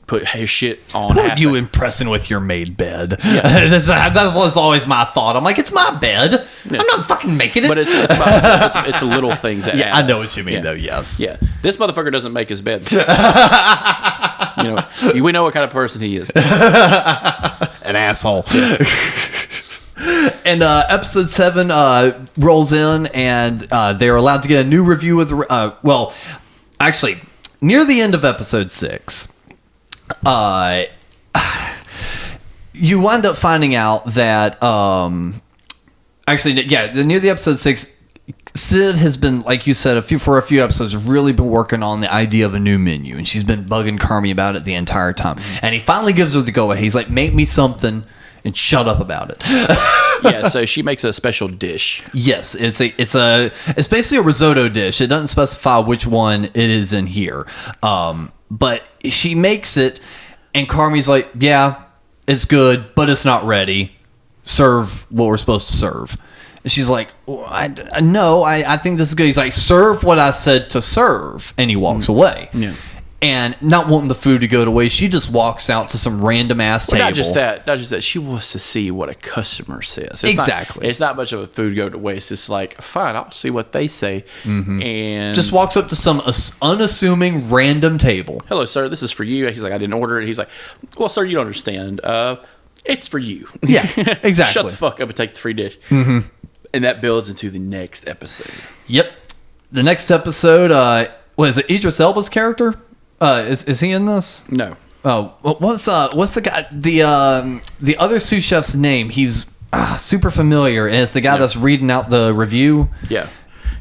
put his shit on. Who are you impressing with your made bed? Yeah. That was always my thought. I'm like, it's my bed. Yeah. I'm not fucking making it. But it's little things that yeah, add I know what you mean, yeah. though, yes. Yeah. This motherfucker doesn't make his bed. You know, we know what kind of person he is. An asshole. And episode 7 rolls in, and they're allowed to get a new review of the. Well, actually, near the end of episode 6, you wind up finding out that. Actually, yeah, near the episode 6. Sid has been, like you said, for a few episodes, really been working on the idea of a new menu, and she's been bugging Carmy about it the entire time. And he finally gives her the go-ahead. He's like, make me something and shut up about it. Yeah, so she makes a special dish. Yes, it's basically a risotto dish. It doesn't specify which one it is in here. But she makes it, and Carmy's like, yeah, it's good, but it's not ready. Serve what we're supposed to serve. And she's like, I think this is good. He's like, serve what I said to serve. And he walks away. Yeah. And not wanting the food to go to waste, she just walks out to some random ass table. Not just that. She wants to see what a customer says. Exactly. It's not much of a food go to waste. It's like, fine, I'll see what they say. And just walks up to some unassuming random table. Hello, sir. This is for you. He's like, I didn't order it. He's like, well, sir, you don't understand. It's for you. Yeah, exactly. Shut the fuck up and take the free dish. And that builds into the next episode. Yep. The next episode, is it Idris Elba's character? Is he in this? No. Oh, what's the guy? The other sous chef's name? He's super familiar, and it's the guy that's reading out the review. Yeah.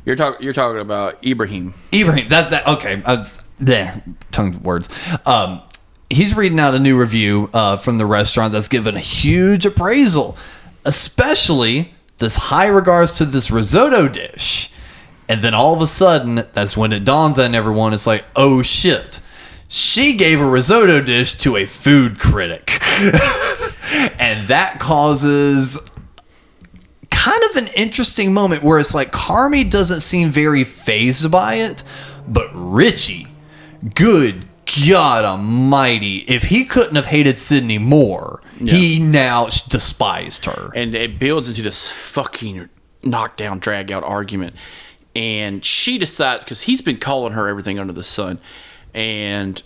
You're talking about Ibrahim. That okay. Tongue words. He's reading out a new review from the restaurant that's given a huge appraisal, especially this high regards to this risotto dish. And then all of a sudden, that's when it dawns on everyone. It's like, oh shit, she gave a risotto dish to a food critic. And that causes kind of an interesting moment where it's like Carmy doesn't seem very fazed by it, but Richie, good God almighty, if he couldn't have hated Sydney more, he now despised her. And it builds into this fucking knockdown, drag out argument. And she decides, because he's been calling her everything under the sun, and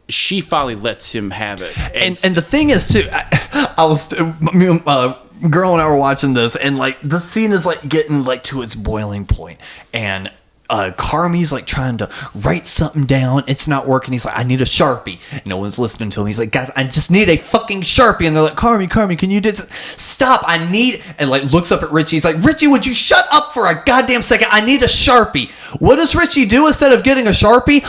she finally lets him have it. And the thing is, too, I was, girl and I were watching this, and like the scene is like getting like to its boiling point, and Carmy's like trying to write something down. It's not working. He's like, I need a Sharpie. No one's listening to him. He's like, guys, I just need a fucking Sharpie. And they're like, Carmy, can you do this? Stop. I need, and like looks up at Richie. He's like, Richie, would you shut up for a goddamn second? I need a Sharpie. What does Richie do instead of getting a Sharpie?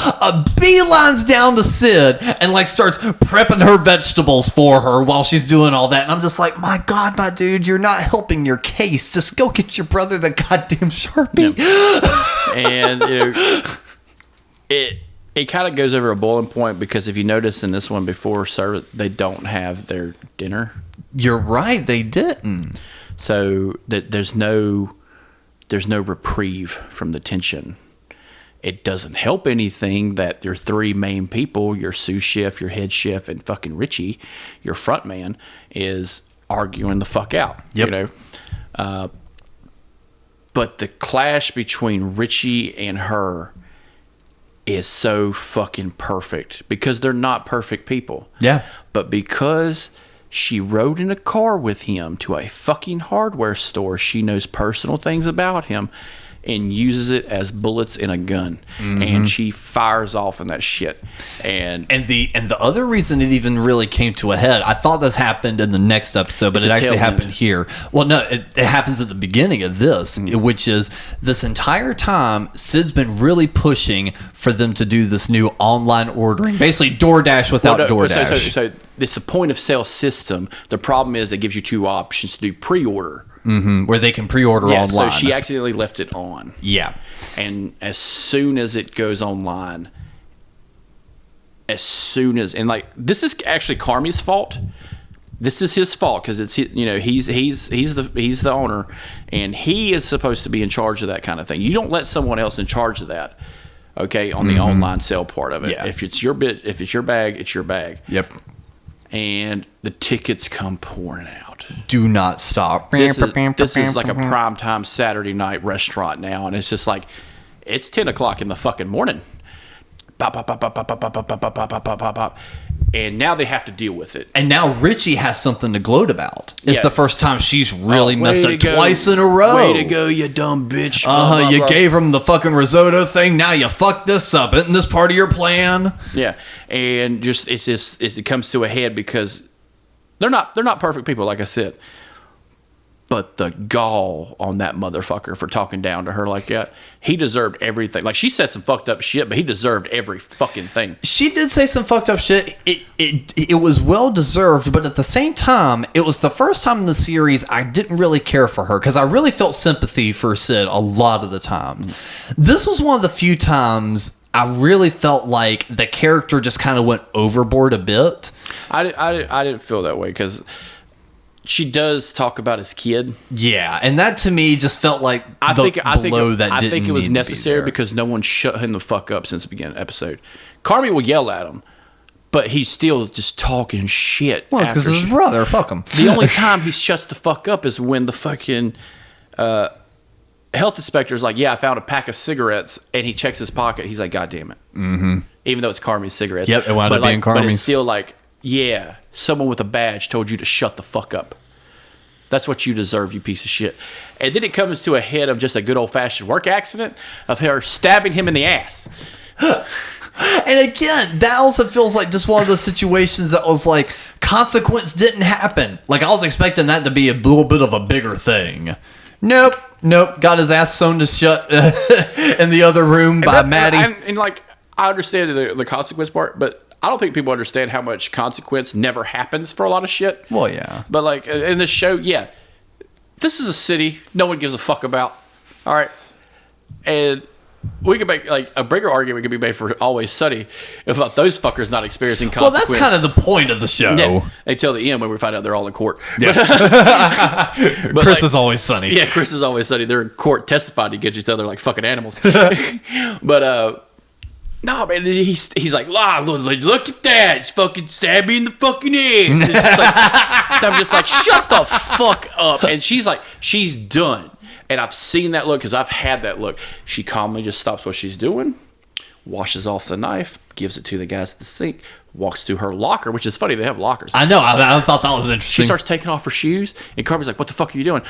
Beelines down to Sid and like starts prepping her vegetables for her while she's doing all that. And I'm just like, my God, my dude, you're not helping your case. Just go get your brother the goddamn Sharpie. And you know, It kind of goes over a boiling point because if you notice in this one before service, they don't have their dinner. You're right, they didn't. So that there's no reprieve from the tension. It doesn't help anything that your three main people, your sous chef, your head chef, and fucking Richie, your front man, is arguing the fuck out. Yep. You know? But the clash between Richie and her is so fucking perfect because they're not perfect people. Yeah. But because she rode in a car with him to a fucking hardware store, she knows personal things about him and uses it as bullets in a gun. And she fires off in that shit. And the other reason it even really came to a head, I thought this happened in the next episode, but it actually happened here. Well, no, it happens at the beginning of this, which is this entire time, Sid's been really pushing for them to do this new online ordering, basically DoorDash without DoorDash. So it's a point of sale system. The problem is it gives you two options to do pre-order. Where they can pre-order online. So she accidentally left it on. Yeah. And as soon as it goes online, and like this is actually Carmy's fault. This is his fault because it's, you know, he's the owner, and he is supposed to be in charge of that kind of thing. You don't let someone else in charge of that. Okay, on the online sale part of it. Yeah. If it's your bag, it's your bag. Yep. And the tickets come pouring out. Do not stop. This is like a primetime Saturday night restaurant now, and it's just like it's 10 o'clock in the fucking morning. Bop, bop, bop, bop, bop, bop, bop, bop, bop, bop, bop, bop, bop. And now they have to deal with it. And now Richie has something to gloat about. It's Yeah. the first time she's really messed Way up to go. twice in a row. Way to go, you dumb bitch. You gave him the fucking risotto thing. Now you fucked this up. Isn't this part of your plan? Yeah, and it comes to a head because they're not perfect people, like I said. But the gall on that motherfucker for talking down to her like that, he deserved everything. Like, she said some fucked up shit, but he deserved every fucking thing. She did say some fucked up shit. It was well deserved, but at the same time, it was the first time in the series I didn't really care for her because I really felt sympathy for Sid a lot of the time. This was one of the few times I really felt like the character just kind of went overboard a bit. I didn't feel that way because she does talk about his kid. Yeah, and that to me just felt like I think it was necessary because no one shut him the fuck up since the beginning of the episode. Carmy will yell at him, but he's still just talking shit. Well, it's because it's his brother. Fuck him. The only time he shuts the fuck up is when the fucking health inspector's like, yeah, I found a pack of cigarettes, and he checks his pocket. He's like, God damn it. Mm-hmm. Even though it's Carmy's cigarettes. Yep, it wound up being Carmy's. But it's still like, yeah, someone with a badge told you to shut the fuck up. That's what you deserve, you piece of shit. And then it comes to a head of just a good old-fashioned work accident of her stabbing him in the ass. And again, that also feels like just one of those situations that was like, consequence didn't happen. Like, I was expecting that to be a little bit of a bigger thing. Nope. Got his ass sewn to shut in the other room by Maddie. And like, I understand the consequence part, but I don't think people understand how much consequence never happens for a lot of shit. Well, yeah. But like in this show, yeah, this is a city no one gives a fuck about. All right, and we could make like a bigger argument could be made for Always Sunny about those fuckers not experiencing consequence. Well, that's kind of the point of the show. Yeah, until the end when we find out they're all in court. Yeah. But Chris is always sunny. Yeah, Chris is always sunny. They're in court testifying against each other like fucking animals. But no, man, he's like, look at that. It's fucking stabbed me in the fucking ass. It's just like, I'm just like, shut the fuck up. And she's like, she's done. And I've seen that look because I've had that look. She calmly just stops what she's doing, washes off the knife, gives it to the guys at the sink, walks to her locker, which is funny. They have lockers. I know. I thought that was interesting. She starts taking off her shoes, and Carmen's like, what the fuck are you doing?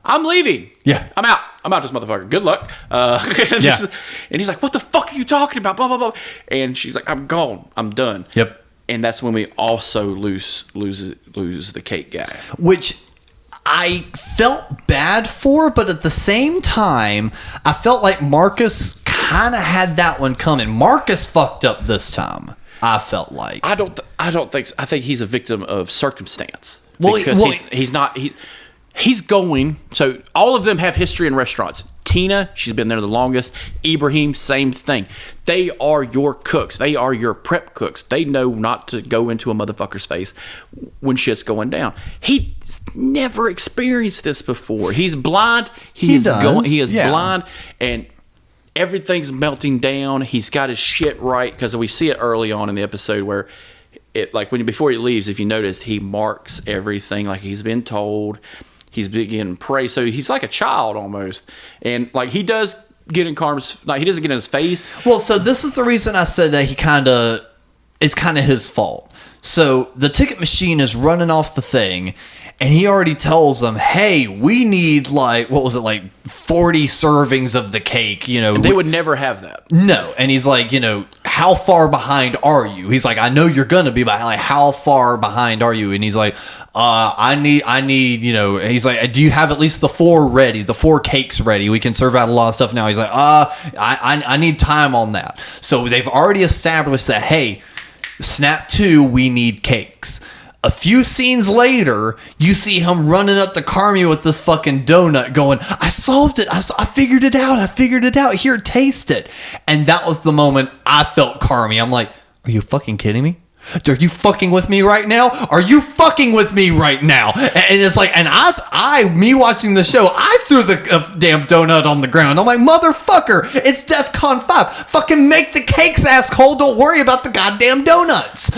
I'm leaving. Yeah. I'm out this motherfucker. Good luck. And he's like, what the fuck are you talking about? Blah, blah, blah. And she's like, I'm gone. I'm done. Yep. And that's when we also lose the cake guy. Which I felt bad for, but at the same time, I felt like Marcus kind of had that one coming. Marcus fucked up this time, I felt like. I don't think so. I think he's a victim of circumstance. Well, because he's not... He's going, so all of them have history in restaurants. Tina, she's been there the longest. Ibrahim, same thing. They are your cooks. They are your prep cooks. They know not to go into a motherfucker's face when shit's going down. He's never experienced this before. He's blind. He is blind, and everything's melting down. He's got his shit right, because we see it early on in the episode where before he leaves, if you noticed, he marks everything like he's been told. He's beginning to pray, so he's like a child almost, and like he does get in Carm's, like he doesn't get in his face. Well, so this is the reason I said that it's kind of his fault. So the ticket machine is running off the thing, and he already tells them, "Hey, we need 40 servings of the cake." And they would never have that. No, and he's like, how far behind are you? He's like, I know you're gonna be behind. Like, how far behind are you? And he's like, I need. He's like, do you have at least the 4 cakes ready? We can serve out a lot of stuff now. He's like, I need time on that. So they've already established that, hey, snap 2, we need cakes. A few scenes later, you see him running up to Carmy with this fucking donut going, I solved it. I figured it out. Here, taste it. And that was the moment I felt Carmy. I'm like, are you fucking kidding me? Are you fucking with me right now? Are you fucking with me right now? And it's like, and me watching the show, I threw the damn donut on the ground. I'm like, motherfucker, it's DEFCON 5. Fucking make the cakes, asshole. Don't worry about the goddamn donuts.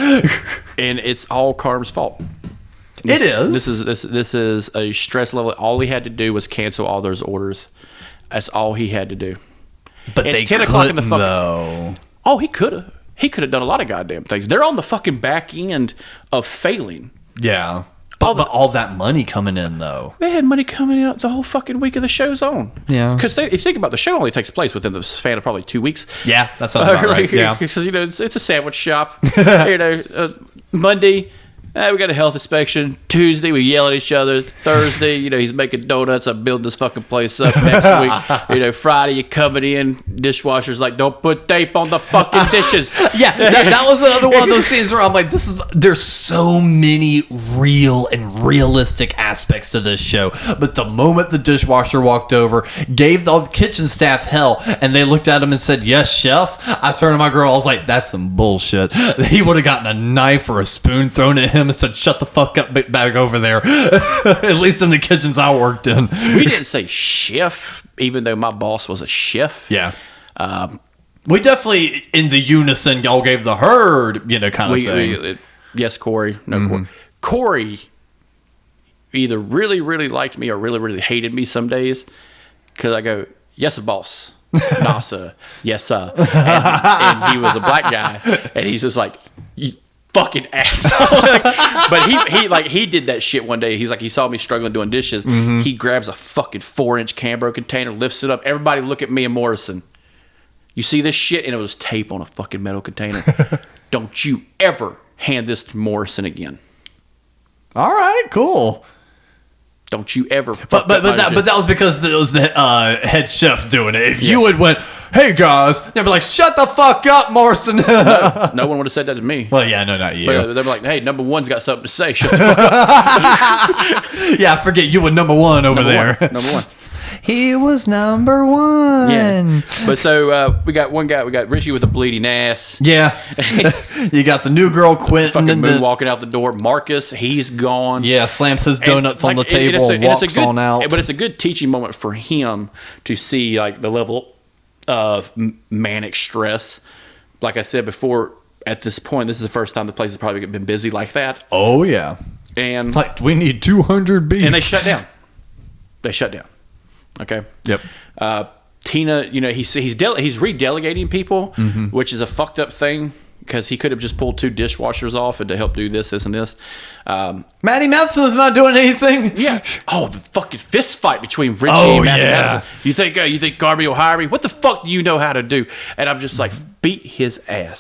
And it's all Carm's fault. It is. This is a stress level. All he had to do was cancel all those orders. That's all he had to do. But it's they 10 o'clock in the fucking. Though. Oh, he could have. He could have done a lot of goddamn things. They're on the fucking back end of failing. Yeah. But all that money coming in, though. They had money coming in the whole fucking week of the show's on. Yeah. Because if you think about it, the show only takes place within the span of probably 2 weeks. Yeah, that sounds about right. Yeah. Because, it's a sandwich shop. Monday, we got a health inspection. Tuesday, we yell at each other. Thursday, he's making donuts. I'm building this fucking place up. Next week, Friday, you're coming in. Dishwasher's like, don't put tape on the fucking dishes. Yeah, that was another one of those scenes where I'm like, there's so many real and realistic aspects to this show. But the moment the dishwasher walked over, gave the kitchen staff hell, and they looked at him and said, yes, chef. I turned to my girl. I was like, that's some bullshit. He would have gotten a knife or a spoon thrown at him and said, shut the fuck up, big bag over there. At least in the kitchens I worked in. We didn't say chef, even though my boss was a chef. Yeah. We definitely, in the unison, y'all gave the herd, kind of thing. Yes, Corey. No, mm-hmm. Corey either really, really liked me or really, really hated me some days. Because I go, yes, boss. Nah, sir. Yes, sir. And he was a black guy. And he's just like, you fucking asshole. But he did that shit one day. He's like, he saw me struggling doing dishes. Mm-hmm. He grabs a fucking 4-inch Cambro container, lifts it up. Everybody look at me and Morrison. You see this shit? And it was tape on a fucking metal container. Don't you ever hand this to Morrison again. All right, cool. Don't you ever but that was because it was the head chef doing it. If you had went, hey guys, they'd be like, shut the fuck up, Morrison. No one would have said that to me. Well, yeah, no, not you. But they'd be like, hey, number one's got something to say. Shut the fuck up. Yeah, forget you were number one over there. Number one. He was number one. Yeah. But so we got one guy. We got Richie with a bleeding ass. Yeah. You got the new girl Quentin. Fucking moon walking out the door. Marcus, he's gone. Yeah, slams his donuts on the table, walks on out. But it's a good teaching moment for him to see like the level of manic stress. Like I said before, at this point, this is the first time the place has probably been busy like that. Oh, yeah. And like, we need 200 beef. And they shut down. Okay. Yep. Tina, he's redelegating people, mm-hmm. which is a fucked up thing because he could have just pulled 2 dishwashers off and to help do this and this. Matty Matheson's not doing anything. Yeah. Oh, the fucking fist fight between Richie and Matty Matheson. You think Carmy will hire me? What the fuck do you know how to do? And I'm just like, beat his ass.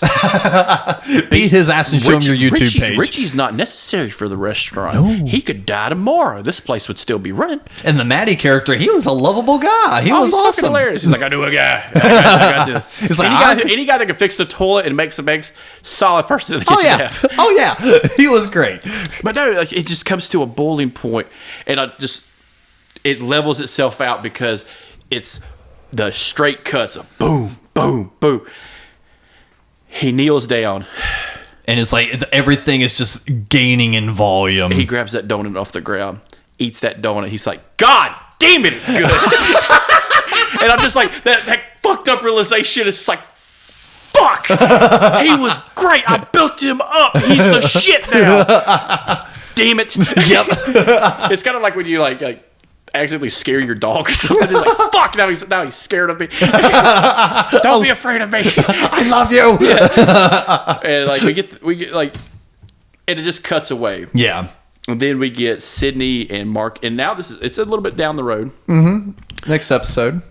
Beat his ass and show him your YouTube page. Richie's not necessary for the restaurant. No. He could die tomorrow. This place would still be running. And the Matty character, he was a lovable guy. He was awesome. Hilarious. He's like, I knew a guy. I got this. He's like, any guy that can fix the toilet and make some eggs, solid person in the kitchen to have. Oh, yeah. He was great. But no, like, it just comes to a boiling point, and it levels itself out because it's the straight cuts of boom, boom, boom. He kneels down. And it's like everything is just gaining in volume. He grabs that donut off the ground, eats that donut. He's like, God damn it, it's good. And I'm just like, that fucked up realization is like, fuck. He was great. I built him up. He's the shit now. Damn it. Yep. It's kind of like when you like accidentally scare your dog or something. It's like, fuck, now he's scared of me. Don't be afraid of me. I love you. Yeah. And like we get like, and it just cuts away. Yeah. And then we get Sydney and Mark, and now it's a little bit down the road. Next episode.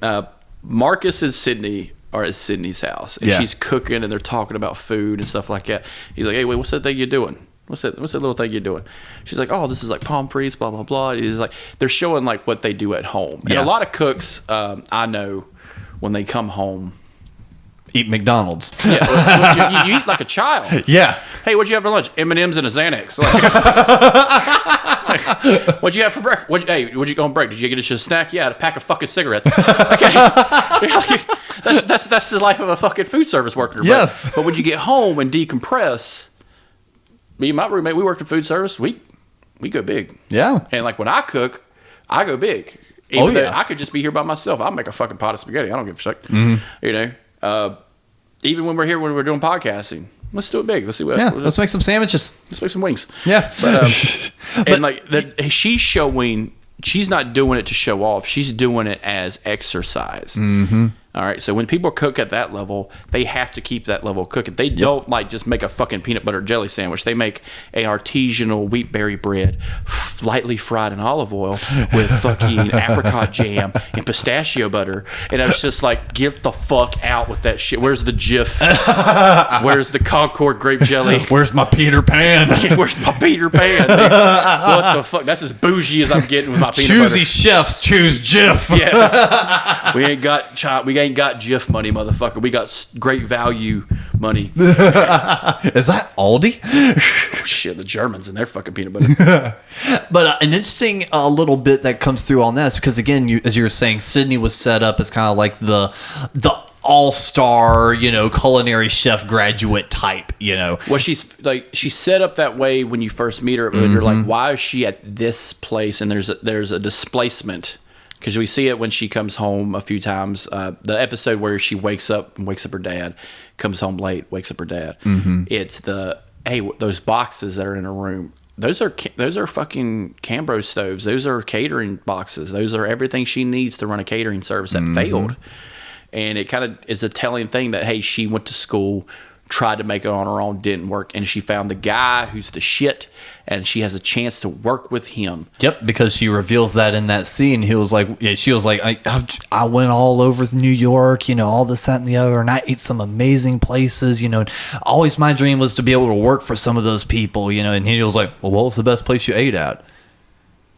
Marcus and Sydney are at Sydney's house, and she's cooking, and they're talking about food and stuff like that. He's like, "Hey, wait, what's that thing you're doing? What's that little thing you're doing?" She's like, "Oh, this is like palm frites, blah blah blah." He's like, they're showing like what they do at home, and a lot of cooks, I know, when they come home, eat McDonald's. Yeah, you eat like a child. Yeah. Hey, what'd you have for lunch? M&Ms and a Xanax. What'd you have for breakfast? What'd you go on break? Did you get a snack? Yeah, I had a pack of fucking cigarettes. Okay. That's the life of a fucking food service worker. Yes. But when you get home and decompress, me and my roommate, we worked in food service. We go big. Yeah. And like when I cook, I go big. Even though I could just be here by myself. I'll make a fucking pot of spaghetti. I don't give a shit. You know? Even when we're doing podcasting, let's do it big. Let's see what. Yeah, let's make some sandwiches. Let's make some wings. Yeah, but and like she's showing, she's not doing it to show off. She's doing it as exercise. All right. So when people cook at that level, they have to keep that level of cooking. They don't like just make a fucking peanut butter jelly sandwich. They make a artisanal wheat berry bread, lightly fried in olive oil with fucking apricot jam and pistachio butter. And I was just like, get the fuck out with that shit. Where's the Jif? Where's the Concord grape jelly? Where's my Peter Pan? Where's my Peter Pan? What the fuck? That's as bougie as I'm getting with my peanut butter. Choosy chefs choose Jif. Yeah. We ain't got Jif money, motherfucker. We got great value money. Is that Aldi? Oh, shit, the Germans and their fucking peanut butter. But an interesting little bit that comes through on this, because again, as you were saying, Sydney was set up as kind of like the all-star, culinary chef graduate type, Well, she's set up that way when you first meet her. When you're like, why is she at this place? And there's a displacement. Because we see it when she comes home a few times. The episode where she wakes up her dad, comes home late, wakes up her dad. It's those boxes that are in her room. Those are fucking Cambro stoves. Those are catering boxes. Those are everything she needs to run a catering service that failed. And it kind of is a telling thing that, hey, she went to school, tried to make it on her own, didn't work, and she found the guy who's the shit, and she has a chance to work with him. Yep, because she reveals that in that scene. She was like, I went all over New York, all this, that, and the other, and I ate some amazing places, and always my dream was to be able to work for some of those people, and he was like, well, what was the best place you ate at?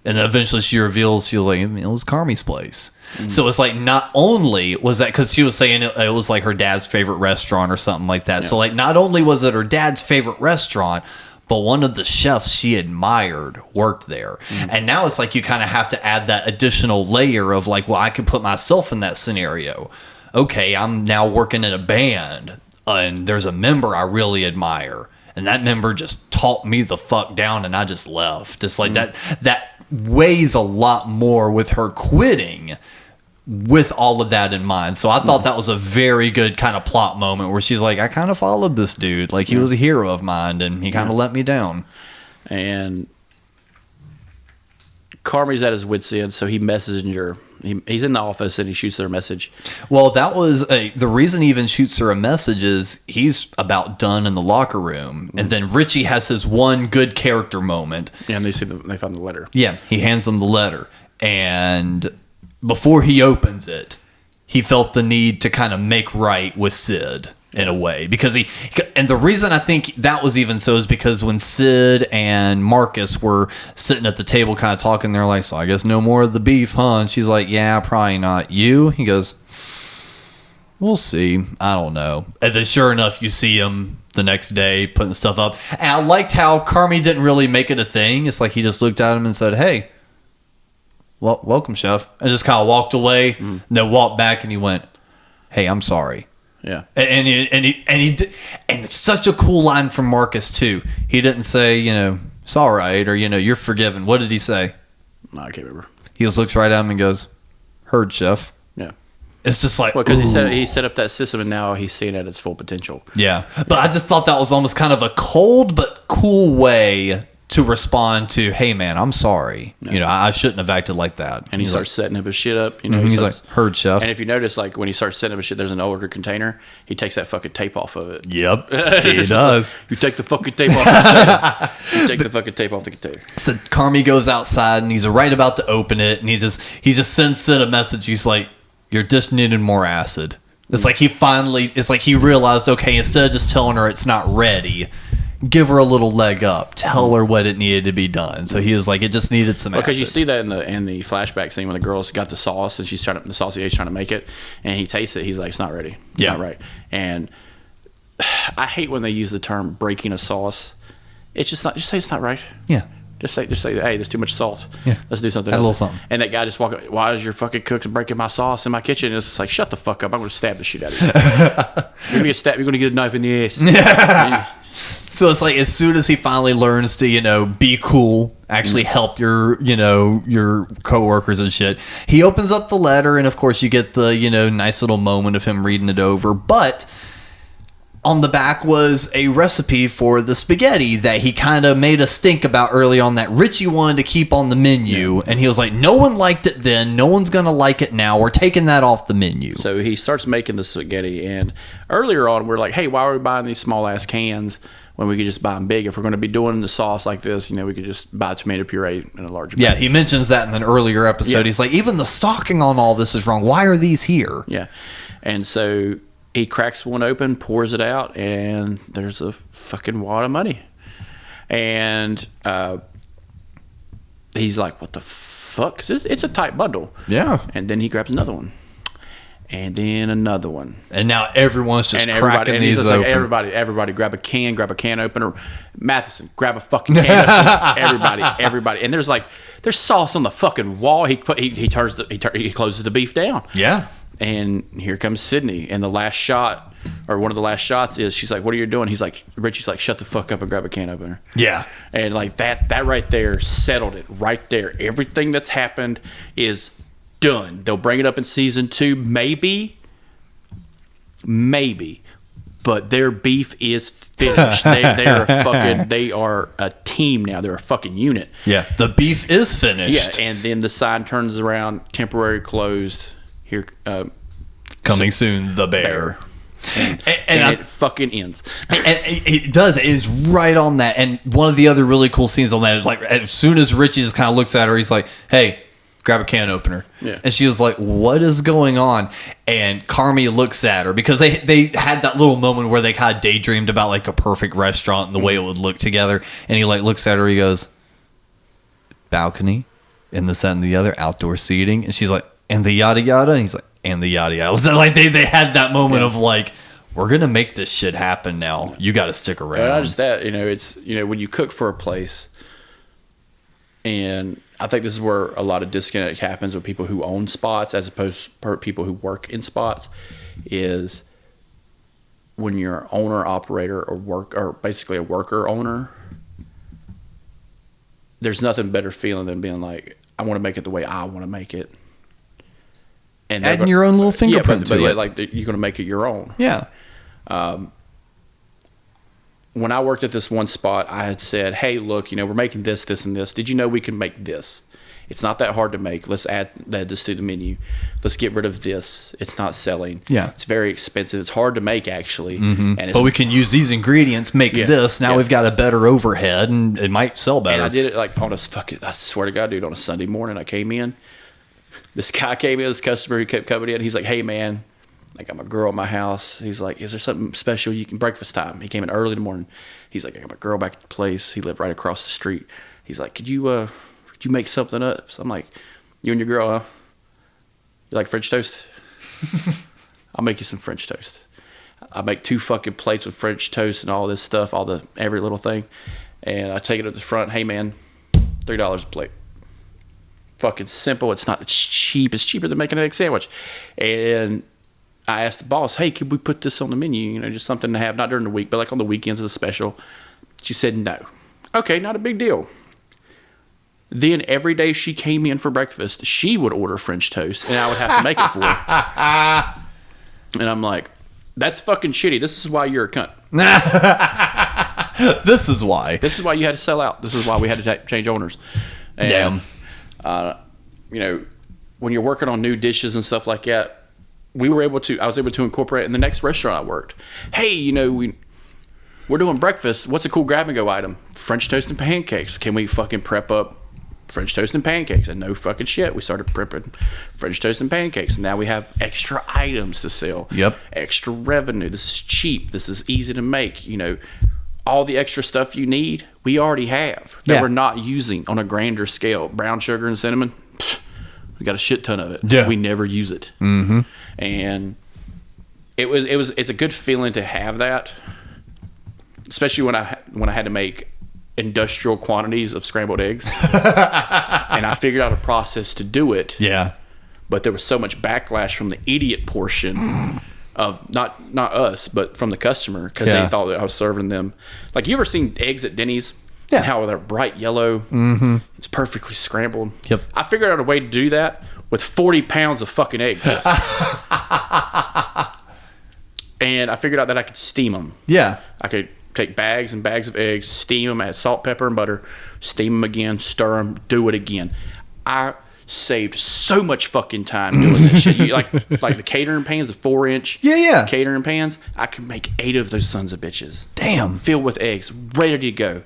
And then eventually she reveals, she was like, it was Carmy's place. So it's like, not only was that, because she was saying it was like her dad's favorite restaurant or something like that. Yeah. So like, not only was it her dad's favorite restaurant, but one of the chefs she admired worked there. And now it's like, you kind of have to add that additional layer of like, well, I could put myself in that scenario. Okay, I'm now working in a band and there's a member I really admire. And that member just talked me the fuck down and I just left. It's like that weighs a lot more with her quitting with all of that in mind. So I thought that was a very good kind of plot moment where she's like, I kind of followed this dude. Like he was a hero of mine and he kind of let me down. And Carmy's at his wit's end, so he messages her. He's in the office and he shoots her a message. Well, that was the reason he even shoots her a message is he's about done in the locker room. And then Richie has his one good character moment. Yeah, and they found the letter. Yeah, he hands them the letter. And before he opens it, he felt the need to kind of make right with Sid in a way. And the reason I think that was even so is because when Sid and Marcus were sitting at the table kind of talking, they're like, so I guess no more of the beef, huh? And she's like, yeah, probably not. You? He goes, we'll see. I don't know. And then sure enough, you see him the next day putting stuff up. And I liked how Carmy didn't really make it a thing. It's like he just looked at him and said, hey, well, welcome, chef. And just kind of walked away. And then walked back and he went, hey, I'm sorry. Yeah. And it's such a cool line from Marcus too. He didn't say, it's all right, or you're forgiven. What did he say? No, I can't remember. He just looks right at him and goes, heard, chef. Yeah. It's just like, because he set up that system and now he's seeing it at its full potential. Yeah. But I just thought that was almost kind of a cold but cool way to respond to, hey man, I'm sorry. Yeah. I shouldn't have acted like that. And he starts setting up his shit up. He's like, heard, chef. And if you notice, like when he starts setting up his shit, there's an older container. He takes that fucking tape off of it. Yep, he does. Like, you take the fucking tape off the container. You take the fucking tape off the container. So Carmy goes outside and he's right about to open it, and he just sends Sid a message. He's like, your dish needed more acid. It's like he realized, okay, instead of just telling her it's not ready, give her a little leg up, tell her what it needed to be done. So he was like, it just needed some acid. Because you see that in the flashback scene when the girl's got the sauce and the saucier trying to make it, and he tastes it. He's like, it's not ready. It's not right. And I hate when they use the term breaking a sauce. It's just not. Just say it's not right. Yeah. Just say, hey, there's too much salt. Yeah. Let's do something Add else. a little something. And that guy just walking, why is your fucking cook breaking my sauce in my kitchen? And it's just like, shut the fuck up. I'm going to stab the shit out of you. You're going to get stabbed. You're going to get a knife in the ass. Yeah. So it's like, as soon as he finally learns to, be cool, actually help your coworkers and shit, he opens up the letter, and of course you get the, nice little moment of him reading it over. But on the back was a recipe for the spaghetti that he kind of made us think about early on that Richie wanted to keep on the menu. And he was like, no one liked it then. No one's going to like it now. We're taking that off the menu. So he starts making the spaghetti. And earlier on, we're like, hey, why are we buying these small-ass cans when we could just buy them big? If we're going to be doing the sauce like this, we could just buy tomato puree in a larger bag. Yeah, he mentions that in an earlier episode. Yeah. He's like, even the stocking on all this is wrong. Why are these here? Yeah. And so he cracks one open, pours it out, and there's a fucking wad of money. And he's like, what the fuck? 'Cause it's a tight bundle. Yeah. And then he grabs another one. And then another one. And now everyone's just cracking these open. Like, everybody grab a can opener. Matheson, grab a fucking can opener. Everybody. And there's sauce on the fucking wall. He closes the beef down. Yeah. And here comes Sydney. And the last shot, or one of the last shots, is she's like, what are you doing? Richie's like, shut the fuck up and grab a can opener. Yeah. And like that right there settled it right there. Everything that's happened is done. They'll bring it up in season 2, maybe, but their beef is finished. They are a team now. They're a fucking unit. Yeah, the beef is finished. Yeah, and then the sign turns around, temporary closed. Here, coming soon, the bear. And it fucking ends. And it does. It's right on that. And one of the other really cool scenes on that is like, as soon as Richie just kind of looks at her, he's like, hey, grab a can opener. Yeah. And she was like, what is going on? And Carmy looks at her because they had that little moment where they kind of daydreamed about like a perfect restaurant and the way it would look together. And he like looks at her, he goes, balcony, and this, that, and the other, outdoor seating. And she's like, and the yada yada. And he's like, and the yada yada. So like they had that moment of like, we're gonna make this shit happen now. You got to stick around. And not just that, it's when you cook for a place, and I think this is where a lot of disconnect happens with people who own spots as opposed to people who work in spots, is when you're an owner operator or basically a worker owner. There's nothing better feeling than being like, I want to make it the way I want to make it. And adding your own little fingerprint to it. Like you're going to make it your own. Yeah. When I worked at this one spot, I had said, hey, look, we're making this, this, and this. Did you know we can make this? It's not that hard to make. Let's add this to the menu. Let's get rid of this. It's not selling. Yeah. It's very expensive. It's hard to make, actually. Mm-hmm. And but we can use these ingredients, make this. Now we've got a better overhead, and it might sell better. And I did it like on I swear to God, dude, on a Sunday morning, I came in. This guy came in, this customer who kept coming in. He's like, hey, man, I got my girl at my house. He's like, is there something special you can, breakfast time? He came in early in the morning. He's like, I got my girl back at the place. He lived right across the street. He's like, could you make something up? So I'm like, you and your girl, huh? You like French toast? I'll make you some French toast. I make 2 fucking plates of French toast and all this stuff, every little thing. And I take it up the front. Hey, man, $3 a plate. fucking simple. It's cheap. It's cheaper than making an egg sandwich. And I asked the boss, hey, could we put this on the menu? You know, just something to have, not during the week, but like on the weekends as a special. She said no. Okay, not a big deal. Then every day she came in for breakfast, she would order French toast, and I would have to make it for her. And I'm like, that's fucking shitty. This is why you're a cunt. This is why. This is why you had to sell out. This is why we had to change owners. And, you know, when you're working on new dishes and stuff like that, I was able to incorporate it in the next restaurant I worked. Hey, you know, we're doing breakfast. What's a cool grab-and-go item? French toast and pancakes. Can we fucking prep up French toast and pancakes? And no fucking shit, we started prepping French toast and pancakes. And now we have extra items to sell. Yep. Extra revenue. This is cheap. This is easy to make. You know, all the extra stuff you need, we already have that we're not using on a grander scale. Brown sugar and cinnamon, we got a shit ton of it. Yeah. We never use it. Mm-hmm. And it's a good feeling to have that, especially when I had to make industrial quantities of scrambled eggs. And I figured out a process to do it. Yeah. But there was so much backlash from the idiot portion of not us, but from the customer, because they thought that I was serving them. Like, you ever seen eggs at Denny's? Yeah. And how they're bright yellow. Mm-hmm. It's perfectly scrambled. Yep. I figured out a way to do that with 40 pounds of fucking eggs. And I figured out that I could steam them. Yeah. I could take bags and bags of eggs, steam them, add salt, pepper, and butter, steam them again, stir them, do it again. I saved so much fucking time doing this shit. Like the catering pans, the 4-inch catering pans, I could make 8 of those sons of bitches. Damn. Filled with eggs, ready to go.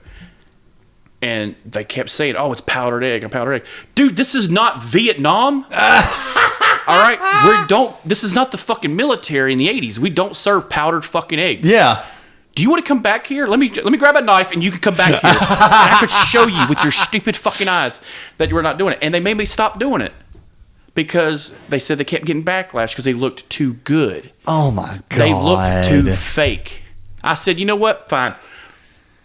And they kept saying, oh, it's powdered egg and powdered egg. Dude, this is not Vietnam. All right? This is not the fucking military in the 80s. We don't serve powdered fucking eggs. Yeah. Do you want to come back here? Let me grab a knife and you can come back here. And I could show you with your stupid fucking eyes that we're not doing it. And they made me stop doing it because they said they kept getting backlash because they looked too good. Oh my God. They looked too fake. I said, you know what? Fine.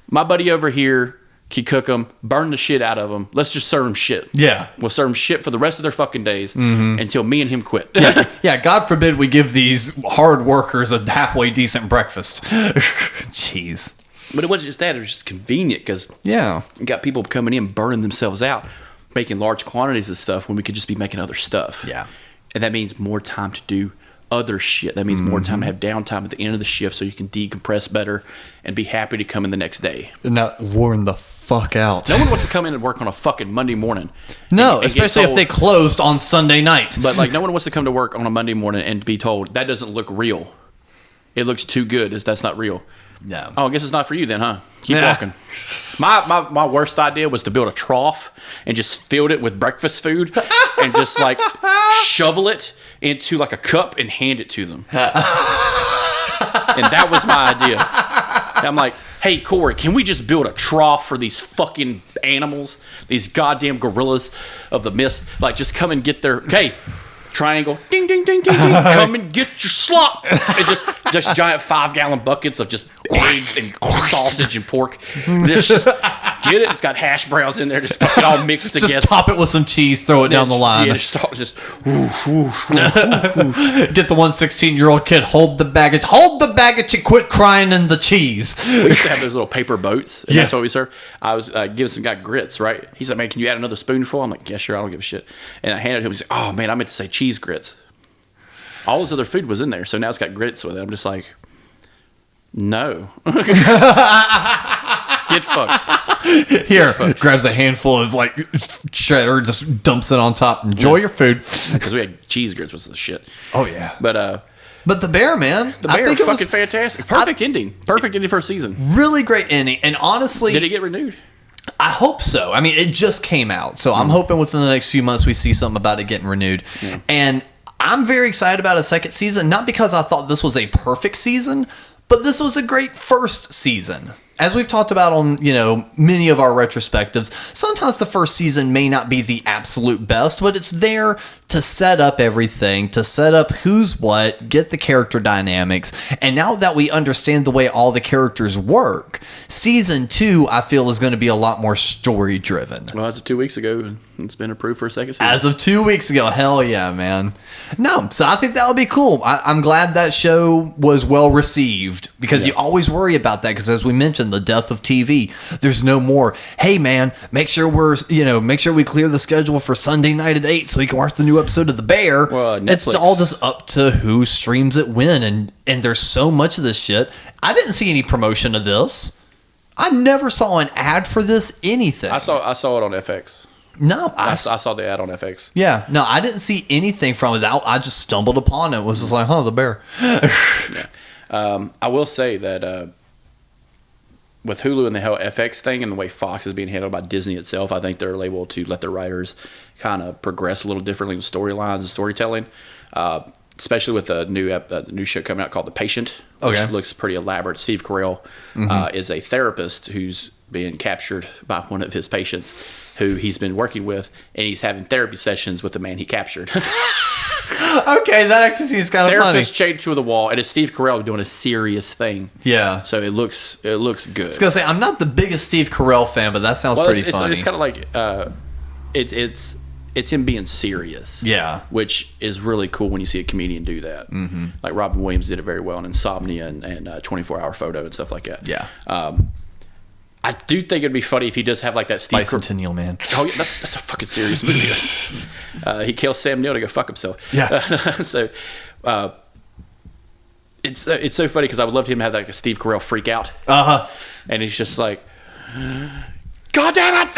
My buddy over here can cook them, burn the shit out of them. Let's just serve them shit. Yeah. We'll serve them shit for the rest of their fucking days until me and him quit. Yeah, God forbid we give these hard workers a halfway decent breakfast. Jeez. But it wasn't just that. It was just convenient because you got people coming in, burning themselves out, making large quantities of stuff when we could just be making other stuff. Yeah. And that means more time to do other shit. That means more time to have downtime at the end of the shift so you can decompress better and be happy to come in the next day. Not worn the fuck out. No one wants to come in and work on a fucking Monday morning. No, and especially if they closed on Sunday night. But like, no one wants to come to work on a Monday morning and be told that doesn't look real. It looks too good. That's not real. No. Oh, I guess it's not for you then, huh? Keep walking. My worst idea was to build a trough and just fill it with breakfast food and just like shovel it into like a cup and hand it to them. And that was my idea. And I'm like, hey, Corey, can we just build a trough for these fucking animals? These goddamn gorillas of the mist. Like, just come and get their... Okay, triangle. Ding, ding, ding, ding, ding. Come and get your slop. And just giant 5-gallon buckets of just eggs and sausage and pork. Just get it. It's got hash browns in there. Just fucking all mixed together. Just top it with some cheese, throw it down the line. Yeah, just Get the 16-year-old kid, hold the baggage and quit crying in the cheese. We used to have those little paper boats, and that's what we served. I was giving some guy grits, right? He's like, man, can you add another spoonful? I'm like, yeah, sure, I don't give a shit. And I handed it to him. He's like, oh, man, I meant to say cheese grits. All his other food was in there, so now it's got grits with it. I'm just like, no. Get fucked. Here, grabs a handful of like cheddar, just dumps it on top. Enjoy your food. Because we had cheese grits, was the shit. Oh, yeah. But the bear, man. The bear, fucking fantastic. Perfect ending. Perfect ending for a season. Really great ending. And honestly... Did it get renewed? I hope so. I mean, it just came out. So I'm hoping within the next few months we see something about it getting renewed. Yeah. And I'm very excited about a second season. Not because I thought this was a perfect season, but this was a great first season. As we've talked about on, many of our retrospectives, sometimes the first season may not be the absolute best, but it's there to set up everything, to set up who's what, get the character dynamics. And now that we understand the way all the characters work, season 2, I feel, is going to be a lot more story driven. Well, that's 2 weeks ago. It's been approved for a second season. As of 2 weeks ago. Hell yeah, man. No, so I think that would be cool. I'm glad that show was well received because you always worry about that because as we mentioned, the death of TV. There's no more, hey man, make sure we clear the schedule for Sunday night at 8 so we can watch the new episode of The Bear. Well, it's Netflix. all just up to who streams it when, and there's so much of this shit. I didn't see any promotion of this. I never saw an ad for this, anything. I saw it on FX. No, I saw the ad on FX. Yeah, no, I didn't see anything from it. I just stumbled upon it. It was just like, The Bear. I will say that with Hulu and the whole FX thing and the way Fox is being handled by Disney itself, I think they're able to let their writers kind of progress a little differently with storylines and storytelling. Especially with the new show coming out called The Patient, which looks pretty elaborate. Steve Carell is a therapist who's being captured by one of his patients who he's been working with, and he's having therapy sessions with the man he captured. Okay, that actually seems kind of funny. Therapist chained to the wall, and it's Steve Carell doing a serious thing. Yeah. So it looks good. I was going to say, I'm not the biggest Steve Carell fan, but that sounds pretty funny. It's kind of like, it's him being serious. Yeah. Which is really cool when you see a comedian do that. Mm-hmm. Like Robin Williams did it very well in Insomnia and 24-Hour Photo and stuff like that. Yeah. I do think it'd be funny if he does have like that Steve Bicentennial Man. Oh, yeah, that's a fucking serious movie. He kills Sam Neill to go fuck himself. Yeah. So it's so funny because I would love to him to have like a Steve Carell freak out. Uh-huh. And he's just like, God damn it!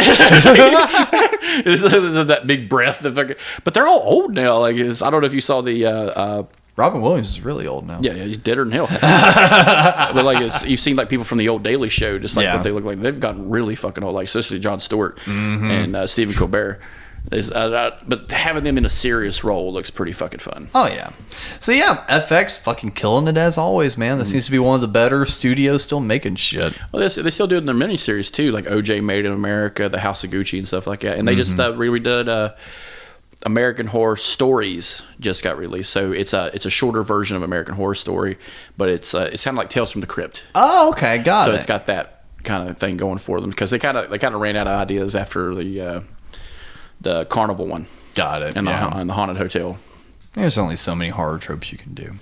It's that big breath. But they're all old now. Like I don't know if you saw the. Robin Williams is really old now. Yeah, he's deader than hell. But like you've seen like people from the old Daily Show, just like what they look like. They've gotten really fucking old. Like especially Jon Stewart and Stephen Colbert. But having them in a serious role looks pretty fucking fun. Oh yeah. So yeah, FX fucking killing it as always, man. That seems to be one of the better studios still making shit. Well, they still do it in their miniseries too, like OJ Made in America, The House of Gucci, and stuff like that. And they just redid American Horror Stories just got released. So it's a shorter version of American Horror Story, but it's kind of like Tales from the Crypt. Oh, okay, got it. So it's got that kind of thing going for them because they kind of ran out of ideas after the Carnival one. Got it. And the Haunted Hotel. There's only so many horror tropes you can do.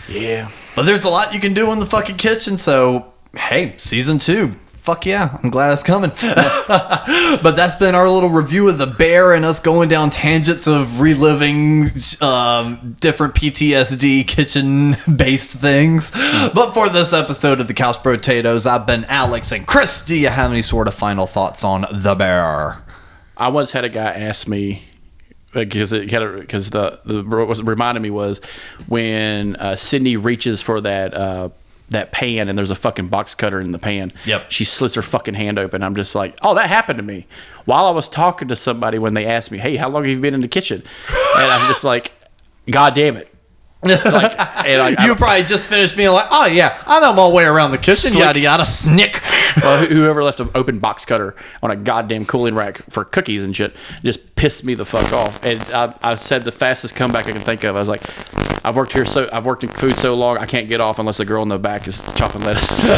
Yeah. But there's a lot you can do in the fucking kitchen, so hey, season 2. Fuck yeah, I'm glad it's coming. But that's been our little review of The Bear and us going down tangents of reliving different PTSD kitchen-based things. But for this episode of The Couch Potatoes, I've been Alex, and Chris, do you have any sort of final thoughts on The Bear? I once had a guy ask me, because what was reminding me was when Sydney reaches for that pan and there's a fucking box cutter in the pan. Yep. She slits her fucking hand open. I'm just like, oh, that happened to me while I was talking to somebody when they asked me, hey, how long have you been in the kitchen? And I'm just like, God damn it. You probably just finished being like, oh yeah, I know my way around the kitchen, yada yada, snick. Well, whoever left an open box cutter on a goddamn cooling rack for cookies and shit just pissed me the fuck off. And I said the fastest comeback I can think of. I was like, I've worked in food so long, I can't get off unless the girl in the back is chopping lettuce.